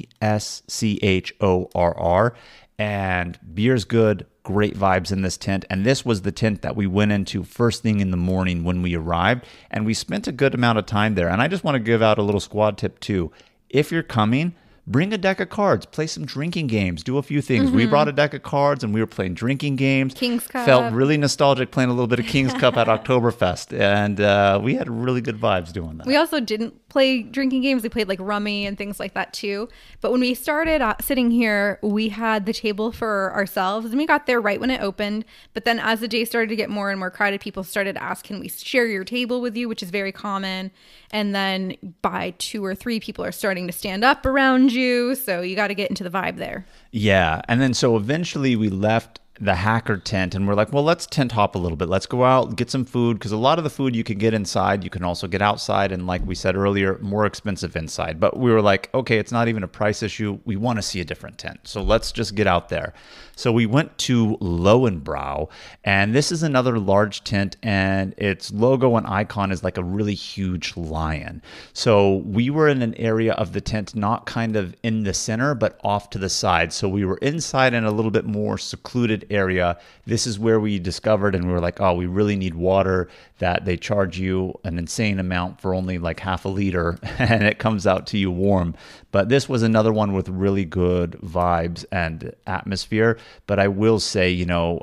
And beer's good, great vibes in this tent. And this was the tent that we went into first thing in the morning when we arrived. And we spent a good amount of time there. And I just want to give out a little squad tip too. If you're coming, bring a deck of cards, play some drinking games, do a few things. We brought a deck of cards and we were playing drinking games. King's Cup. Felt really nostalgic playing a little bit of King's Cup at Oktoberfest. And we had really good vibes doing that. We also didn't play drinking games. We played like rummy and things like that too. But when we started sitting here, we had the table for ourselves, and we got there right when it opened. But then as the day started to get more and more crowded, people started to ask, can we share your table with you, which is very common. And then by 2 or 3 people are starting to stand up around you. So you got to get into the vibe there. Yeah. And then so eventually we left the Hacker tent and we're like, well, let's tent hop a little bit. Let's go out, get some food, because a lot of the food you can get inside. You can also get outside. And like we said earlier, more expensive inside. But we were like, okay, it's not even a price issue. We want to see a different tent. So let's just get out there. So we went to Lowenbrau, and this is another large tent, and its logo and icon is like a really huge lion. So we were in an area of the tent, not kind of in the center, but off to the side. So we were inside in a little bit more secluded area. This is where we discovered, and we were like, oh, we really need water, that they charge you an insane amount for only like half a liter, and it comes out to you warm. But this was another one with really good vibes and atmosphere. But I will say,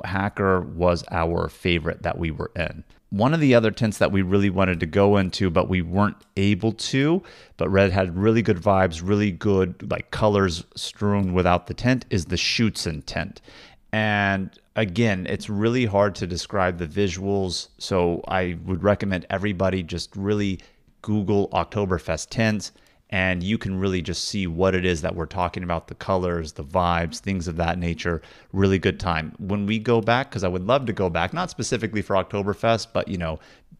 Hacker was our favorite that we were in. One of the other tents that we really wanted to go into, but we weren't able to, but Red had really good vibes, really good like colors strewn without the tent, is the Schützen tent. And again, it's really hard to describe the visuals. So I would recommend everybody just really Google Oktoberfest tents and you can really just see what it is that we're talking about, the colors, the vibes, things of that nature. Really good time. When we go back, because I would love to go back, not specifically for Oktoberfest, but,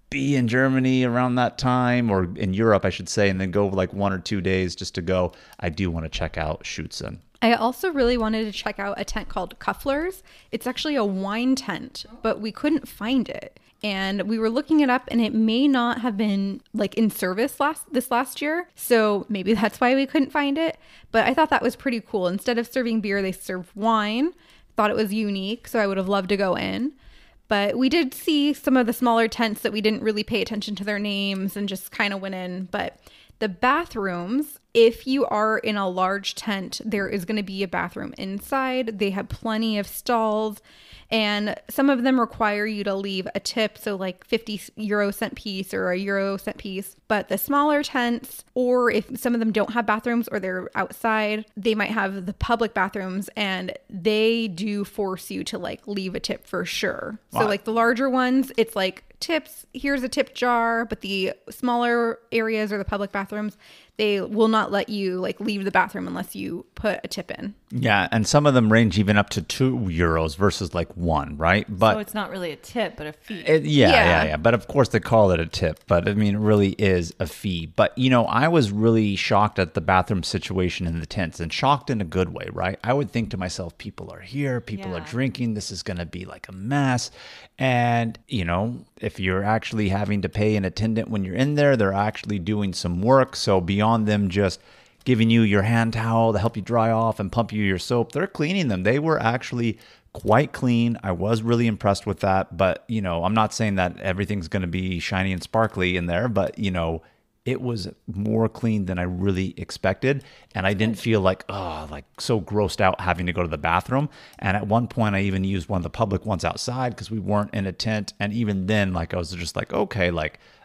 be in Germany around that time, or in Europe, I should say, and then go like 1 or 2 days just to go. I do want to check out Schutzen. I also really wanted to check out a tent called Kuffler's. It's actually a wine tent, but we couldn't find it. And we were looking it up, and it may not have been like in service this last year. So maybe that's why we couldn't find it. But I thought that was pretty cool. Instead of serving beer, they served wine. Thought it was unique. So I would have loved to go in. But we did see some of the smaller tents that we didn't really pay attention to their names and just kind of went in. But the bathrooms, if you are in a large tent, there is going to be a bathroom inside. They have plenty of stalls, and some of them require you to leave a tip, so like 50 euro cent piece or a euro cent piece. But the smaller tents, or if some of them don't have bathrooms or they're outside, they might have the public bathrooms, and they do force you to like leave a tip for sure. Wow. So like the larger ones, it's like tips, here's a tip jar, but the smaller areas or the public bathrooms, they will not let you like leave the bathroom unless you put a tip in. Yeah, and some of them range even up to 2 euros versus like 1, right? But So it's not really a tip, but a fee. Yeah. But of course they call it a tip, but I mean, it really is a fee. But I was really shocked at the bathroom situation in the tents, and shocked in a good way, right? I would think to myself, people are here, people are drinking, this is going to be like a mess. And, if you're actually having to pay an attendant when you're in there, they're actually doing some work. So beyond them just giving you your hand towel to help you dry off and pump you your soap, they're cleaning them. They were actually quite clean. I was really impressed with that. But, I'm not saying that everything's going to be shiny and sparkly in there, but, it was more clean than I really expected. And I didn't feel like so grossed out having to go to the bathroom. And at one point I even used one of the public ones outside because we weren't in a tent. And even then, I was just like, okay,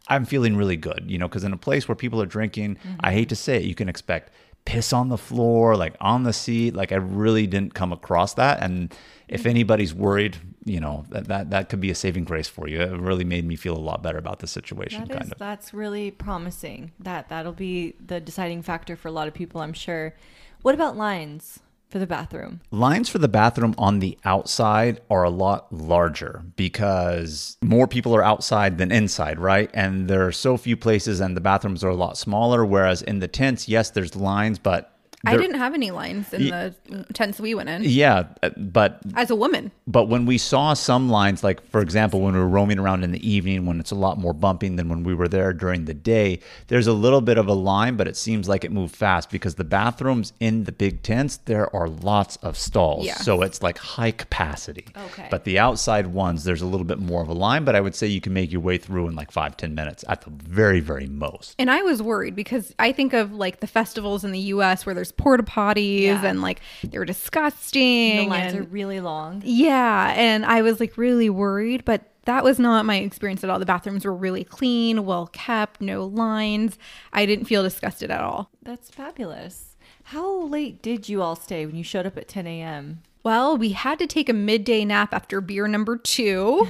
I'm feeling really good, because in a place where people are drinking, I hate to say it, you can expect piss on the floor, on the seat. I really didn't come across that. And if anybody's worried, that could be a saving grace for you. It really made me feel a lot better about the situation. That's really promising. That'll be the deciding factor for a lot of people, I'm sure. What about lines for the bathroom? Lines for the bathroom on the outside are a lot larger because more people are outside than inside, right? And there are so few places, and the bathrooms are a lot smaller. Whereas in the tents, yes, there's lines, but I didn't have any lines in the tents we went in. Yeah, but as a woman. But when we saw some lines, for example, when we were roaming around in the evening, when it's a lot more bumping than when we were there during the day, there's a little bit of a line, but it seems like it moved fast because the bathrooms in the big tents, there are lots of stalls. Yeah. So it's like high capacity. Okay. But the outside ones, there's a little bit more of a line, but I would say you can make your way through in 5-10 minutes at the very, very most. And I was worried because I think of the festivals in the US where there's porta potties and they're disgusting. The lines are really long. Yeah. And I was really worried, but that was not my experience at all. The bathrooms were really clean, well kept, no lines. I didn't feel disgusted at all. That's fabulous. How late did you all stay when you showed up at 10 a.m.? Well, we had to take a midday nap after beer number 2.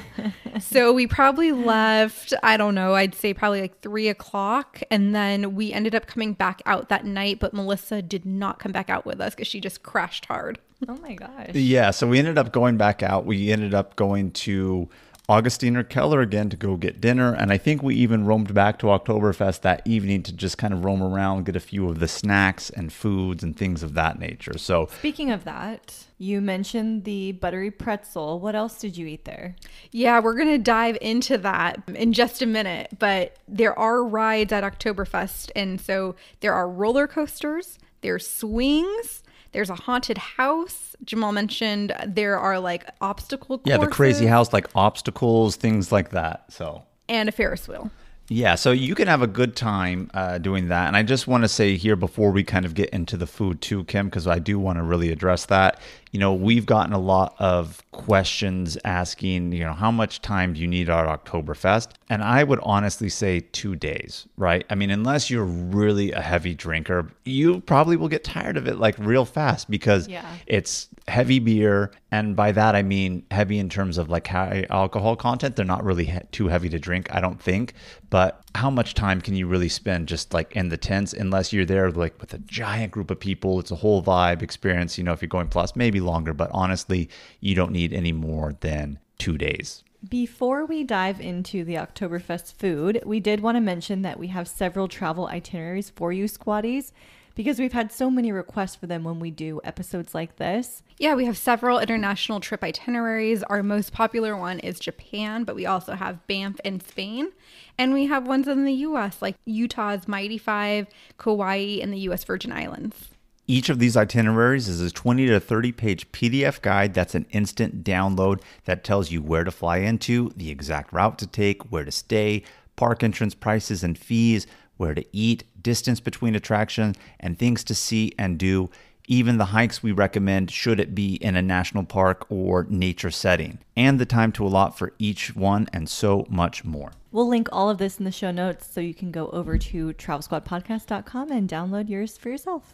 So we probably left, I don't know, I'd say probably 3 o'clock. And then we ended up coming back out that night. But Melissa did not come back out with us because she just crashed hard. Oh my gosh. Yeah, so we ended up going back out. We ended up going to Augustiner Keller again to go get dinner. And I think we even roamed back to Oktoberfest that evening to just kind of roam around, get a few of the snacks and foods and things of that nature. So speaking of that, you mentioned the buttery pretzel. What else did you eat there? Yeah, we're going to dive into that in just a minute. But there are rides at Oktoberfest. And so there are roller coasters, there's swings, there's a haunted house. Jamal mentioned there are obstacle courses. yeah, the crazy house, obstacles, things like that. So and a Ferris wheel. Yeah, so you can have a good time doing that. And I just want to say here before we kind of get into the food too, Kim, because I do want to really address that. we've gotten a lot of questions asking, how much time do you need at Oktoberfest? And I would honestly say 2 days, right? I mean, unless you're really a heavy drinker, you probably will get tired of it like real fast because it's heavy beer. And by that, I mean heavy in terms of like high alcohol content. They're not really too heavy to drink, I don't think. But how much time can you really spend just like in the tents unless you're there like with a giant group of people? It's a whole vibe experience. If you're going plus, maybe longer, but honestly, you don't need any more than 2 days. Before we dive into the Oktoberfest food, we did want to mention that we have several travel itineraries for you squatties because we've had so many requests for them when we do episodes like this. Yeah, we have several international trip itineraries. Our most popular one is Japan, but we also have Banff and Spain. And we have ones in the U.S. like Utah's Mighty Five, Kauai, and the U.S. Virgin Islands. Each of these itineraries is a 20 to 30 page PDF guide that's an instant download that tells you where to fly into, the exact route to take, where to stay, park entrance prices and fees, where to eat, distance between attractions, and things to see and do. Even the hikes we recommend should it be in a national park or nature setting, and the time to allot for each one, and so much more. We'll link all of this in the show notes so you can go over to travelsquadpodcast.com and download yours for yourself.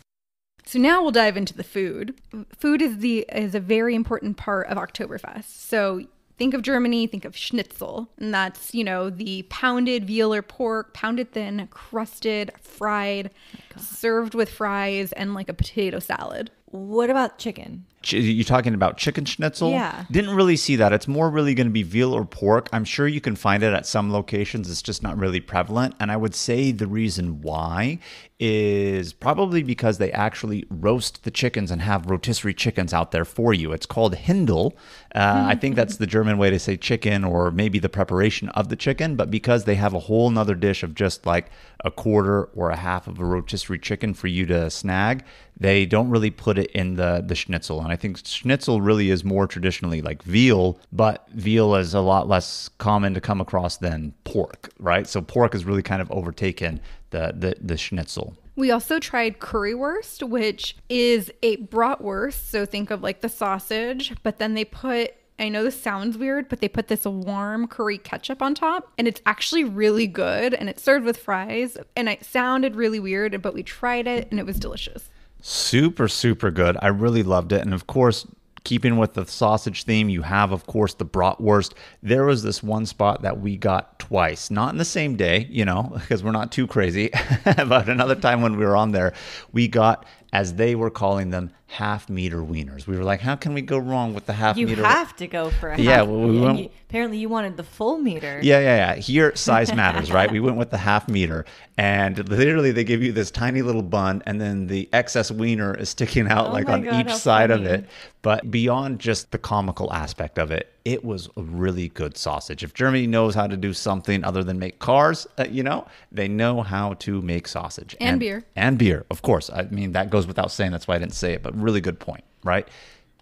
So now we'll dive into the food. Food is a very important part of Oktoberfest. So think of Germany, think of schnitzel. And that's, the pounded veal or pork, pounded thin, crusted, fried, served with fries and like a potato salad. What about chicken? You talking about chicken schnitzel? Yeah. Didn't really see that. It's more really going to be veal or pork. I'm sure you can find it at some locations. It's just not really prevalent. And I would say the reason why is probably because they actually roast the chickens and have rotisserie chickens out there for you. It's called Hindel. I think that's the German way to say chicken, or maybe the preparation of the chicken. But because they have a whole nother dish of just like a quarter or a half of a rotisserie chicken for you to snag, they don't really put it in the schnitzel. And I think schnitzel really is more traditionally like veal, but veal is a lot less common to come across than pork, right? So pork has really kind of overtaken the schnitzel. We also tried currywurst, which is a bratwurst. So think of like the sausage, but then they put, I know this sounds weird, but they put this warm curry ketchup on top, and it's actually really good, and it's served with fries, and it sounded really weird, but we tried it and it was delicious. Super, super good. I really loved it. And of course, keeping with the sausage theme, you have, of course, the bratwurst. There was this one spot that we got twice, not in the same day, because we're not too crazy. But another time when we were on there, we got, as they were calling them, half-meter wieners. We were like, how can we go wrong with the half-meter? You have to go for a half. Yeah, well, apparently you wanted the full meter. Yeah. Here, size matters, right? We went with the half-meter, and literally they give you this tiny little bun, and then the excess wiener is sticking out on each side of it. But beyond just the comical aspect of it, it was a really good sausage. If Germany knows how to do something other than make cars, they know how to make sausage. And beer. And beer, of course. I mean, that goes without saying. That's why I didn't say it, but really good point, right?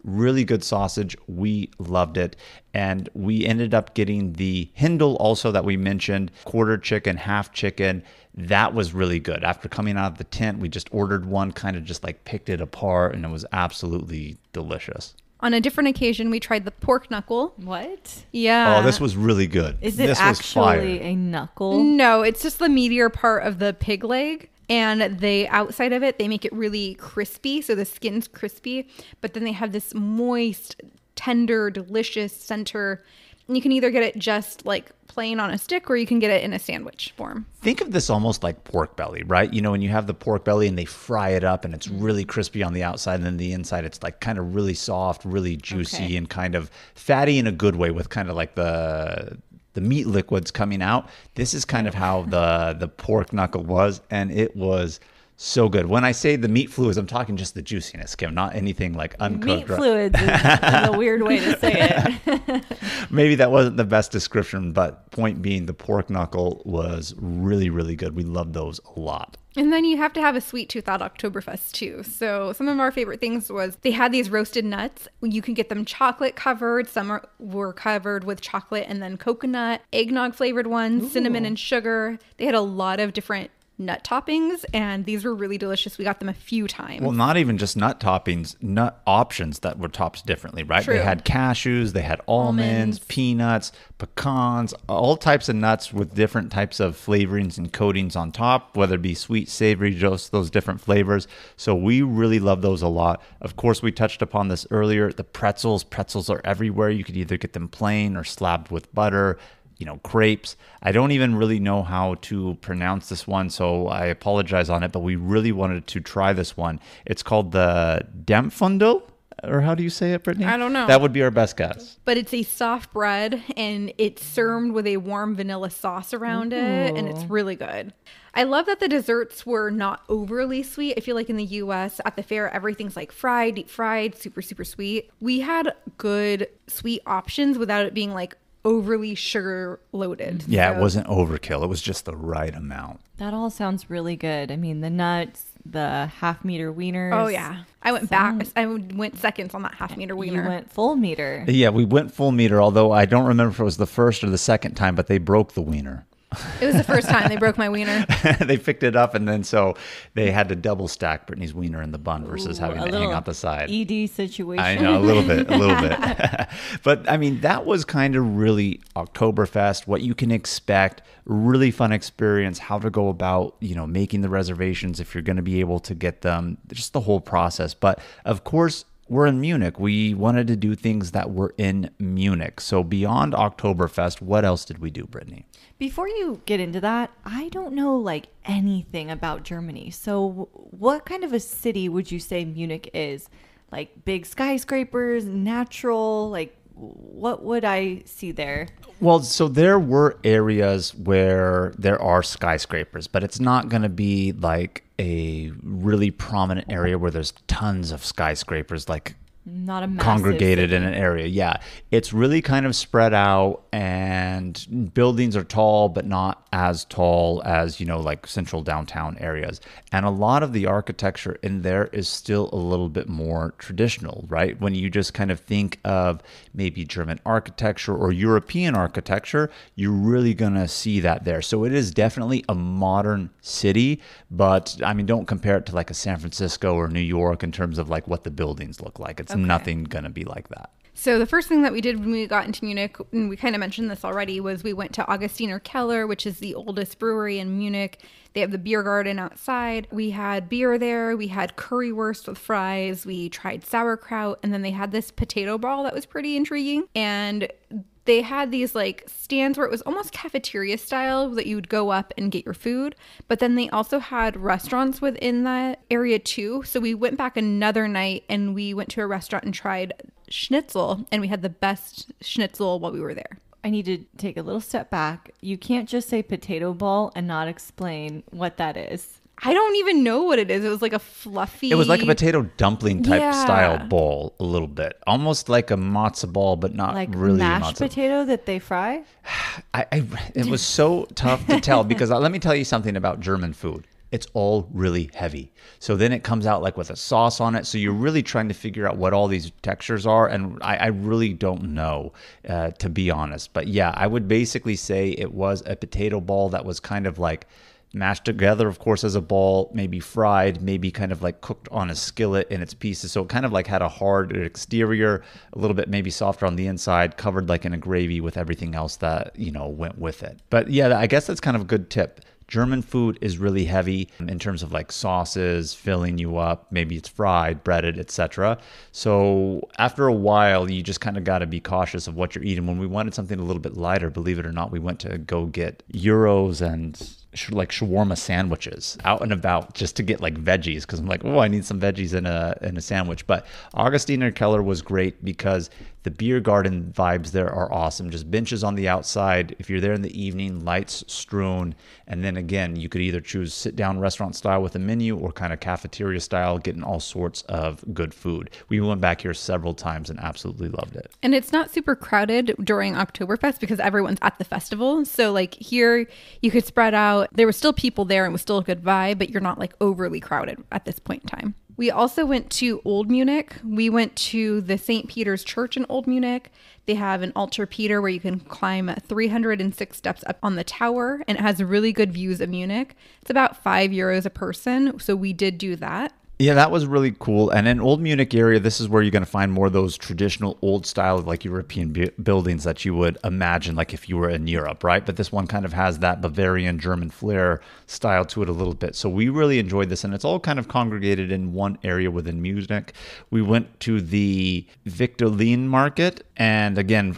Really good sausage. We loved it. And we ended up getting the Hindel also that we mentioned, quarter chicken, half chicken. That was really good. After coming out of the tent, we just ordered one, kind of just like picked it apart, and it was absolutely delicious. On a different occasion, we tried the pork knuckle. What? Yeah. Oh, this was really good. Is it actually a knuckle? No, it's just the meatier part of the pig leg. And the outside of it, they make it really crispy. So the skin's crispy, but then they have this moist, tender, delicious center. And you can either get it just like plain on a stick, or you can get it in a sandwich form. Think of this almost like pork belly, right? When you have the pork belly and they fry it up and it's really crispy on the outside, and then the inside, it's like kind of really soft, really juicy, and kind of fatty in a good way, with kind of like the meat liquids coming out. This is kind of how the pork knuckle was, and it was so good. When I say the meat fluids, I'm talking just the juiciness, Kim, not anything like uncooked. Meat fluids is a weird way to say it. Maybe that wasn't the best description, but point being, the pork knuckle was really, really good. We loved those a lot. And then you have to have a sweet tooth at Oktoberfest too. So some of our favorite things was they had these roasted nuts. You can get them chocolate covered. Some were covered with chocolate and then coconut, eggnog flavored ones, cinnamon and sugar. They had a lot of different nut toppings, and these were really delicious. We got them a few times. Well, not even just nut toppings, nut options that were topped differently, right? True. They had cashews, they had almonds, peanuts, pecans, all types of nuts with different types of flavorings and coatings on top, whether it be sweet, savory, just those different flavors. So we really love those a lot. Of course, we touched upon this earlier. The pretzels are everywhere. You could either get them plain or slapped with butter. Crepes. I don't even really know how to pronounce this one, so I apologize on it, but we really wanted to try this one. It's called the Dempfundel, or how do you say it, Brittany? I don't know. That would be our best guess. But it's a soft bread, and it's served with a warm vanilla sauce around it, and it's really good. I love that the desserts were not overly sweet. I feel like in the US at the fair, everything's like fried, deep fried, super, super sweet. We had good sweet options without it being like overly sugar loaded. Yeah, It wasn't overkill. It was just the right amount. That all sounds really good. I mean, the nuts, the half-meter wieners. Oh, yeah. I went back. I went seconds on that half-meter wiener. You went full meter. Yeah, we went full meter, although I don't remember if it was the first or the second time, but they broke the wiener. It was the first time they broke my wiener. They picked it up, and then so they had to double stack Brittany's wiener in the bun versus having it hang out the side. ED situation. I know, a little bit. But I mean, that was kind of really Oktoberfest, what you can expect, really fun experience, how to go about, making the reservations if you're going to be able to get them, just the whole process. But of course, we're in Munich. We wanted to do things that were in Munich. So beyond Oktoberfest, what else did we do, Brittany? Before you get into that, I don't know anything about Germany. So what kind of a city would you say Munich is? Like big skyscrapers, natural, what would I see there? Well, so there were areas where there are skyscrapers, but it's not going to be like a really prominent area where there's tons of skyscrapers, not a massive congregated city. in an area. Yeah. It's really kind of spread out, and buildings are tall, but not as tall as, like central downtown areas. And a lot of the architecture in there is still a little bit more traditional, right? When you just kind of think of maybe German architecture or European architecture, you're really going to see that there. So it is definitely a modern city, but I mean, don't compare it to like a San Francisco or New York in terms of what the buildings look like. It's nothing going to be like that. So the first thing that we did when we got into Munich, and we kind of mentioned this already, was we went to Augustiner Keller, which is the oldest brewery in Munich. They have the beer garden outside. We had beer there. We had currywurst with fries. We tried sauerkraut. And then they had this potato ball that was pretty intriguing. And they had these stands where it was almost cafeteria style that you would go up and get your food. But then they also had restaurants within that area too. So we went back another night and we went to a restaurant and tried schnitzel, and we had the best schnitzel while we were there. I need to take a little step back. You can't just say potato ball and not explain what that is. I don't even know what it is. It was like a fluffy... It was like a potato dumpling type Yeah. style ball, a little bit. Almost like a matzo ball, but not really mashed matzo. potato that they fry? It was so tough to tell because let me tell you something about German food. It's all really heavy. So then it comes out with a sauce on it. So you're really trying to figure out what all these textures are. And I really don't know, to be honest. But yeah, I would basically say it was a potato ball that was kind of mashed together, of course, as a ball, maybe fried, maybe kind of cooked on a skillet in its pieces. So it kind of had a hard exterior, a little bit maybe softer on the inside, covered in a gravy with everything else that, went with it. But yeah, I guess that's kind of a good tip. German food is really heavy in terms of sauces, filling you up. Maybe it's fried, breaded, etc. So after a while, you just kind of got to be cautious of what you're eating. When we wanted something a little bit lighter, believe it or not, we went to go get gyros and shawarma sandwiches out and about just to get veggies, because I'm I need some veggies in a sandwich. But Augustiner Keller was great because the beer garden vibes there are awesome. Just benches on the outside. If you're there in the evening, lights strewn. And then again, you could either choose sit down restaurant style with a menu or kind of cafeteria style, getting all sorts of good food. We went back here several times and absolutely loved it. And it's not super crowded during Oktoberfest because everyone's at the festival. So here you could spread out. There were still people there and it was still a good vibe, but you're not overly crowded at this point in time. We also went to Old Munich. We went to the St. Peter's Church in Old Munich. They have an Altar Peter where you can climb 306 steps up on the tower, and it has really good views of Munich. It's about €5 a person, so we did do that. Yeah, that was really cool. And in Old Munich area, this is where you're going to find more of those traditional old style, like European buildings that you would imagine, like if you were in Europe, right? But this one kind of has that Bavarian German flair style to it a little bit. So we really enjoyed this, and it's all kind of congregated in one area within Munich. We went to the Victorine Market, and again,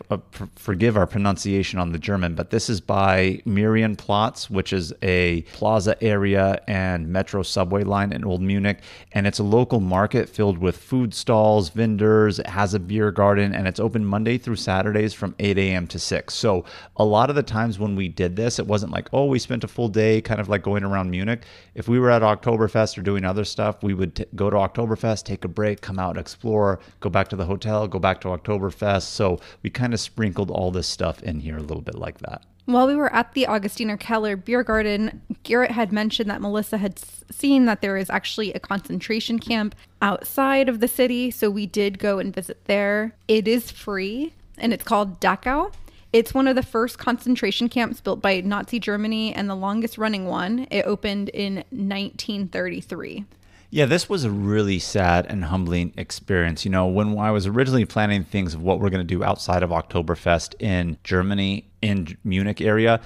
forgive our pronunciation on the German, but this is by Marienplatz, which is a plaza area and metro subway line in Old Munich. And it's a local market filled with food stalls, vendors. It has a beer garden, and it's open Monday through Saturdays from 8 a.m. to 6. So a lot of the times when we did this, it wasn't like, oh, we spent a full day kind of like going around Munich. If we were at Oktoberfest or doing other stuff, we would go to Oktoberfest, take a break, come out, explore, go back to the hotel, go back to Oktoberfest. So we kind of sprinkled all this stuff in here a little bit like that. While we were at the Augustiner Keller Beer Garden, Garrett had mentioned that Melissa had seen that there is actually a concentration camp outside of the city, so we did go and visit there. It is free, and it's called Dachau. It's one of the first concentration camps built by Nazi Germany and the longest running one. It opened in 1933. Yeah, this was a really sad and humbling experience. You know, when I was originally planning things of what we're going to do outside of Oktoberfest in Germany, in Munich area,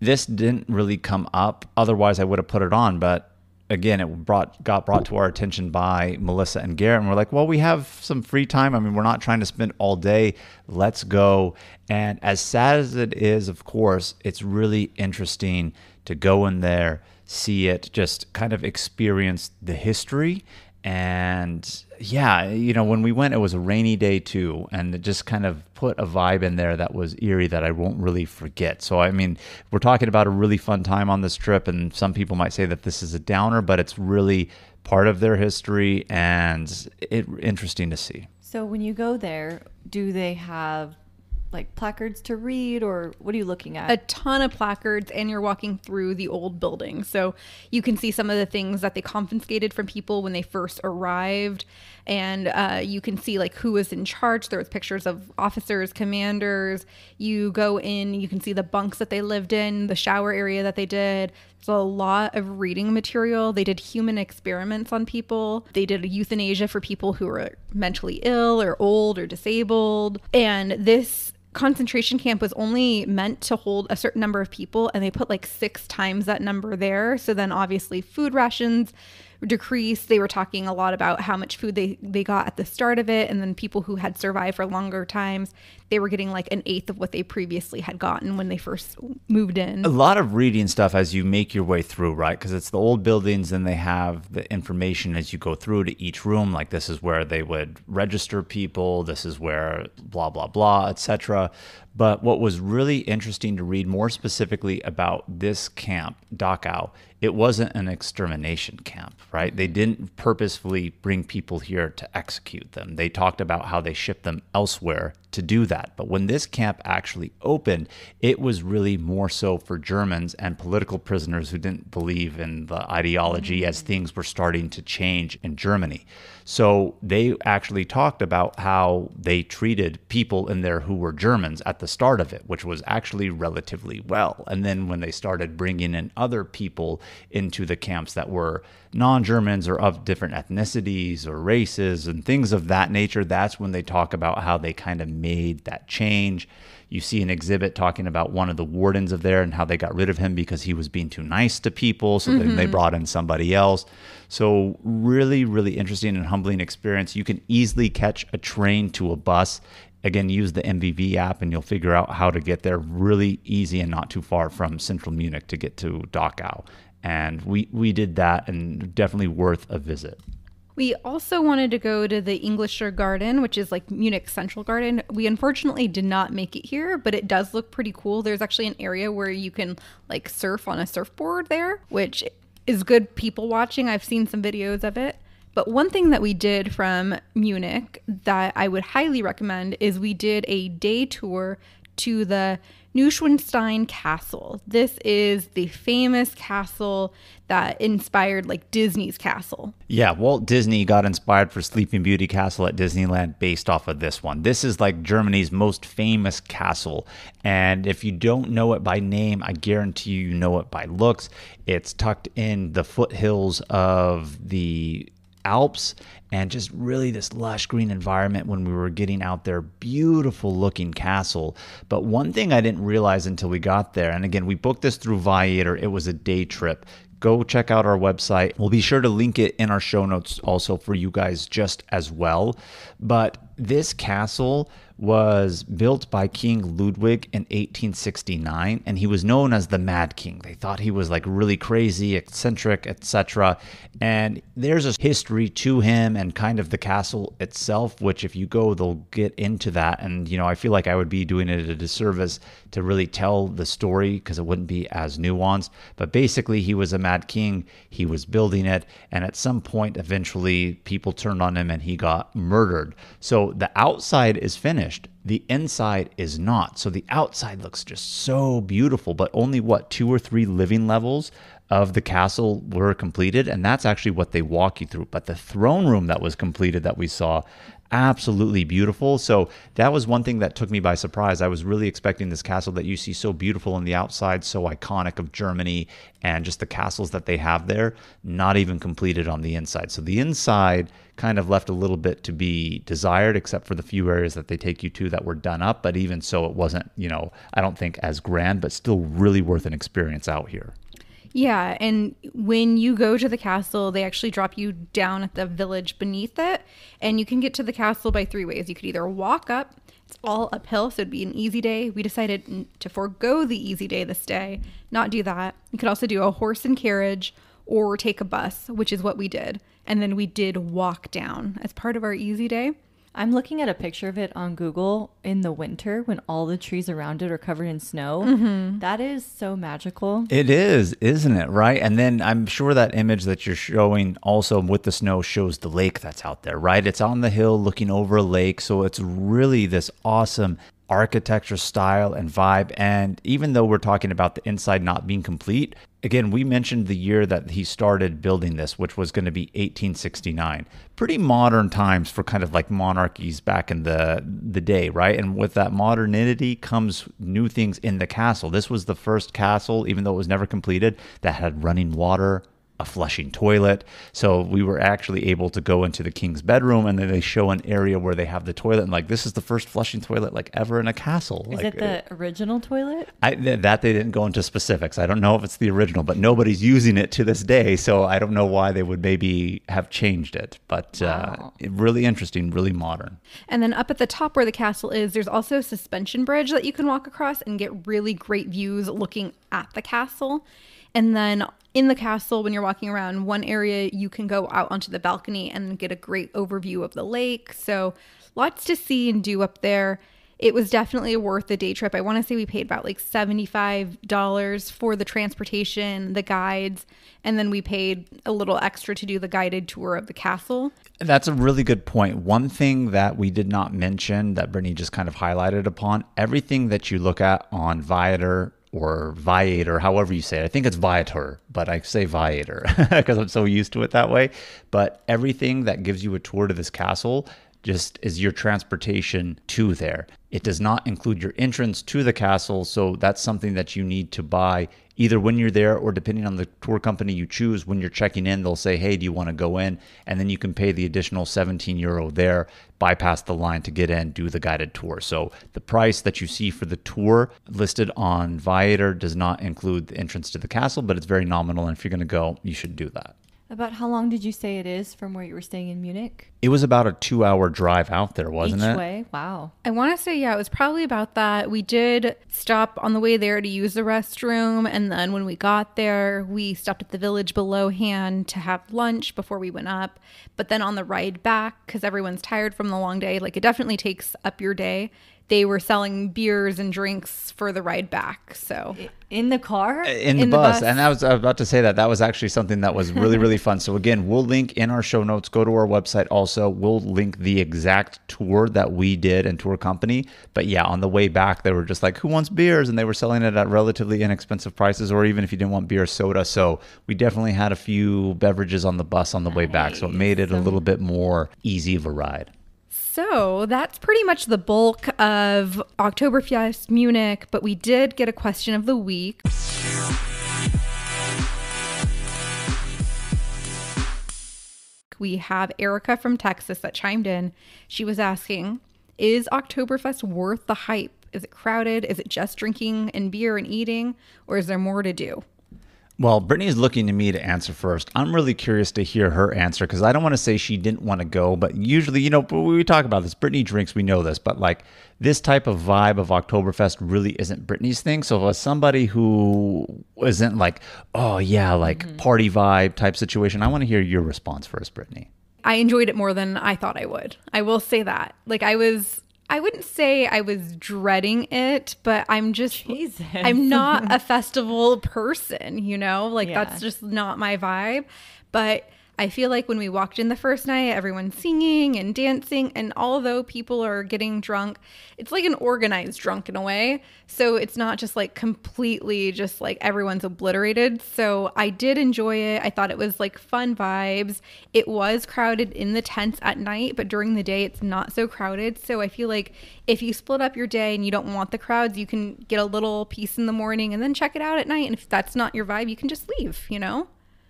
this didn't really come up. Otherwise, I would have put it on. But again, it got brought to our attention by Melissa and Garrett. And we're like, well, we have some free time. I mean, we're not trying to spend all day. Let's go. And as sad as it is, of course, it's really interesting to go in there, see it, just kind of experience the history. And yeah, you know, when we went, it was a rainy day too, and it just kind of put a vibe in there that was eerie that I won't really forget. So, I mean, we're talking about a really fun time on this trip, and some people might say that this is a downer, but it's really part of their history and interesting to see. So when you go there, do they have like placards to read, or what are you looking at? A ton of placards, and you're walking through the old building. So you can see some of the things that they confiscated from people when they first arrived. And you can see like who was in charge. There was pictures of officers, commanders. You go in, you can see the bunks that they lived in, the shower area that they did. There's a lot of reading material. They did human experiments on people. They did euthanasia for people who were mentally ill or old or disabled. And this concentration camp was only meant to hold a certain number of people, and they put like 6 times that number there. So then obviously food rations decreased. They were talking a lot about how much food they got at the start of it, and then people who had survived for longer times, they were getting like 1/8 of what they previously had gotten when they first moved in. A lot of reading stuff as you make your way through, right? Because it's the old buildings, and they have the information as you go through to each room. Like, this is where they would register people. This is where blah, blah, blah, etc. But what was really interesting to read more specifically about this camp, Dachau, it wasn't an extermination camp, right? They didn't purposefully bring people here to execute them. They talked about how they shipped them elsewhere to do that. But when this camp actually opened, it was really more so for Germans and political prisoners who didn't believe in the ideology as things were starting to change in Germany. So they actually talked about how they treated people in there who were Germans at the start of it, which was actually relatively well. And then when they started bringing in other people into the camps that were non-Germans or of different ethnicities or races and things of that nature, that's when they talk about how they kind of made that change. You see an exhibit talking about one of the wardens of there and how they got rid of him because he was being too nice to people. So then they brought in somebody else. So really, really interesting and humbling experience. You can easily catch a train to a bus. Again, use the MVV app and you'll figure out how to get there really easy and not too far from central Munich to get to Dachau. And we did that, and definitely worth a visit. We also wanted to go to the Englischer Garden, which is like Munich's central garden. We unfortunately did not make it here, but it does look pretty cool. There's actually an area where you can like surf on a surfboard there, which is good people watching. I've seen some videos of it. But one thing that we did from Munich that I would highly recommend is we did a day tour to the Neuschwanstein Castle. This is the famous castle that inspired like Disney's castle. Yeah, Walt Disney got inspired for Sleeping Beauty Castle at Disneyland based off of this one. This is like Germany's most famous castle. And if you don't know it by name, I guarantee you know it by looks. It's tucked in the foothills of the Alps and just really this lush green environment when we were getting out there. Beautiful looking castle. But one thing I didn't realize until we got there, and again, we booked this through Viator. It was a day trip. Go check out our website. We'll be sure to link it in our show notes also for you guys just as well. But this castle was built by King Ludwig in 1869, and he was known as the Mad King. They thought he was like really crazy, eccentric, etc. And there's a history to him and kind of the castle itself, which if you go, they'll get into that. And, you know, I feel like I would be doing it a disservice to really tell the story because it wouldn't be as nuanced. But basically, he was a Mad King. He was building it. And at some point, eventually, people turned on him and he got murdered. So the outside is finished. The inside is not. So the outside looks just so beautiful, but only 2 or 3 living levels of the castle were completed. And that's actually what they walk you through. But the throne room that was completed that we saw, absolutely beautiful. So that was one thing that took me by surprise. I was really expecting this castle that you see so beautiful on the outside, so iconic of Germany, and just the castles that they have there, not even completed on the inside. So the inside kind of left a little bit to be desired, except for the few areas that they take you to that were done up. But even so, it wasn't, I don't think as grand, but still really worth an experience out here. Yeah, and when you go to the castle, they actually drop you down at the village beneath it, and you can get to the castle by 3 ways. You could either walk up, it's all uphill, so it'd be an easy day. We decided to forego the easy day this day, not do that. You could also do a horse and carriage or take a bus, which is what we did. And then we did walk down as part of our easy day. I'm looking at a picture of it on Google in the winter when all the trees around it are covered in snow. Mm-hmm. That is so magical. It is, isn't it? Right. And then I'm sure that image that you're showing also with the snow shows the lake that's out there, right? It's on the hill looking over a lake. So it's really this awesome architecture style and vibe. And even though we're talking about the inside not being complete, again, we mentioned the year that he started building this, which was going to be 1869. Pretty modern times for kind of like monarchies back in the day, right? And with that modernity comes new things in the castle. This was the first castle, even though it was never completed, that had running water, a flushing toilet. So we were actually able to go into the king's bedroom, and then they show an area where they have the toilet, and like, this is the first flushing toilet like ever in a castle. Is like, it the original toilet? That they didn't go into specifics. I don't know if it's the original, but nobody's using it to this day. So I don't know why they would maybe have changed it, but Wow. really interesting, really modern. And then up at the top where the castle is, there's also a suspension bridge that you can walk across and get really great views looking at the castle. And then in the castle, when you're walking around one area, you can go out onto the balcony and get a great overview of the lake. So lots to see and do up there. It was definitely worth the day trip. I want to say we paid about like $75 for the transportation, the guides, and then we paid a little extra to do the guided tour of the castle. That's a really good point. One thing that we did not mention that Brittany just kind of highlighted upon, everything that you look at on Viator or Viator, however you say it. I think it's Viator, but I say Viator because I'm so used to it that way. But everything that gives you a tour to this castle just is your transportation to there. It does not include your entrance to the castle, so that's something that you need to buy either when you're there or depending on the tour company you choose. When you're checking in, they'll say, hey, do you want to go in? And then you can pay the additional €17 there, bypass the line to get in, do the guided tour. So the price that you see for the tour listed on Viator does not include the entrance to the castle, but it's very nominal. And if you're going to go, you should do that. About how long did you say it is from where you were staying in Munich? It was about a 2-hour drive out there, wasn't it? Each way? Wow. I want to say, yeah, it was probably about that. We did stop on the way there to use the restroom. And then when we got there, we stopped at the village below hand to have lunch before we went up. But then on the ride back, because everyone's tired from the long day, like it definitely takes up your day. they were selling beers and drinks for the ride back. So in the car? In the bus. And I was about to say that was actually something that was really, really fun. So again, we'll link in our show notes, go to our website also. We'll link the exact tour that we did and tour company. But yeah, on the way back, they were just like, who wants beers? And they were selling it at relatively inexpensive prices, or even if you didn't want beer, soda. So we definitely had a few beverages on the bus on the way back. So it made it a little bit more easy of a ride. So that's pretty much the bulk of Oktoberfest Munich, but we did get a question of the week. We have Erica from Texas that chimed in. She was asking, is Oktoberfest worth the hype? Is it crowded? Is it just drinking and beer and eating? Or is there more to do? Well, Brittany's looking to me to answer first. I'm really curious to hear her answer because I don't want to say she didn't want to go, but usually, when we talk about this, Brittany drinks, we know this, but like this type of vibe of Oktoberfest really isn't Brittany's thing. So as somebody who isn't like, oh yeah, like party vibe type situation, I want to hear your response first, Brittany. I enjoyed it more than I thought I would. I will say that. Like I wouldn't say I was dreading it, but I'm not a festival person, that's just not my vibe. But I feel like when we walked in the first night, everyone's singing and dancing, and although people are getting drunk, it's like an organized drunk in a way. So it's not just like completely just like everyone's obliterated. So I did enjoy it. I thought it was like fun vibes. It was crowded in the tents at night, but during the day it's not so crowded. So I feel like if you split up your day and you don't want the crowds, you can get a little piece in the morning and then check it out at night. And if that's not your vibe, you can just leave,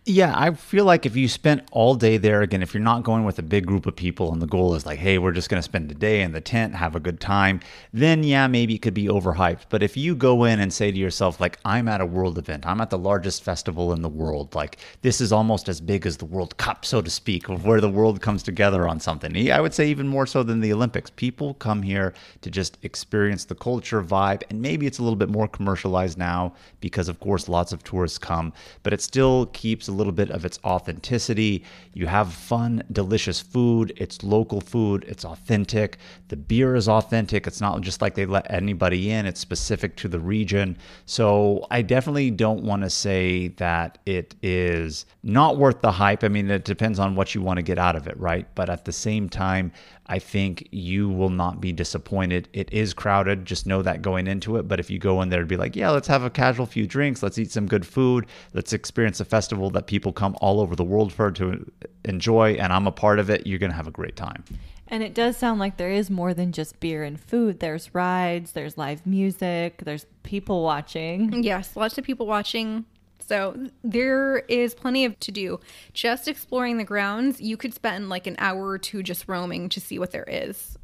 Yeah, I feel like if you spent all day there, again, if you're not going with a big group of people and the goal is like, hey, we're just going to spend the day in the tent, have a good time, then yeah, maybe it could be overhyped. But if you go in and say to yourself, like, I'm at a world event, I'm at the largest festival in the world, like this is almost as big as the World Cup, so to speak, of where the world comes together on something. I would say even more so than the Olympics. People come here to just experience the culture vibe, and maybe it's a little bit more commercialized now because, of course, lots of tourists come, but it still keeps a little bit of its authenticity. You have fun, delicious food. It's local food. It's authentic. The beer is authentic. It's not just like they let anybody in. It's specific to the region. So I definitely don't want to say that it is not worth the hype. I mean, it depends on what you want to get out of it, right? But at the same time, I think you will not be disappointed. It is crowded. Just know that going into it. But if you go in there and be like, yeah, let's have a casual few drinks. Let's eat some good food. Let's experience a festival that people come all over the world for to enjoy. And I'm a part of it. You're going to have a great time. And it does sound like there is more than just beer and food. There's rides, there's live music, there's people watching. Yes, lots of people watching. So there is plenty of to do. Just exploring the grounds, you could spend like an hour or two just roaming to see what there is.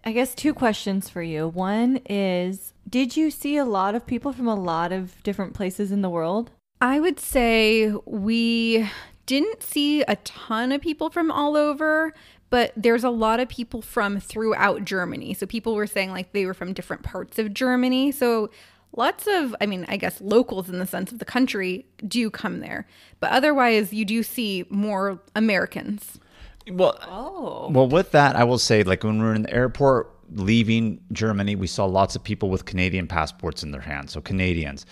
I guess 2 questions for you. One is, did you see a lot of people from a lot of different places in the world? I would say we didn't see a ton of people from all over, but there's a lot of people from throughout Germany. So people were saying like they were from different parts of Germany. So lots of, I guess locals in the sense of the country do come there. But otherwise, you do see more Americans. Well, with that, I will say, like when we were in the airport leaving Germany, we saw lots of people with Canadian passports in their hands. So Canadians.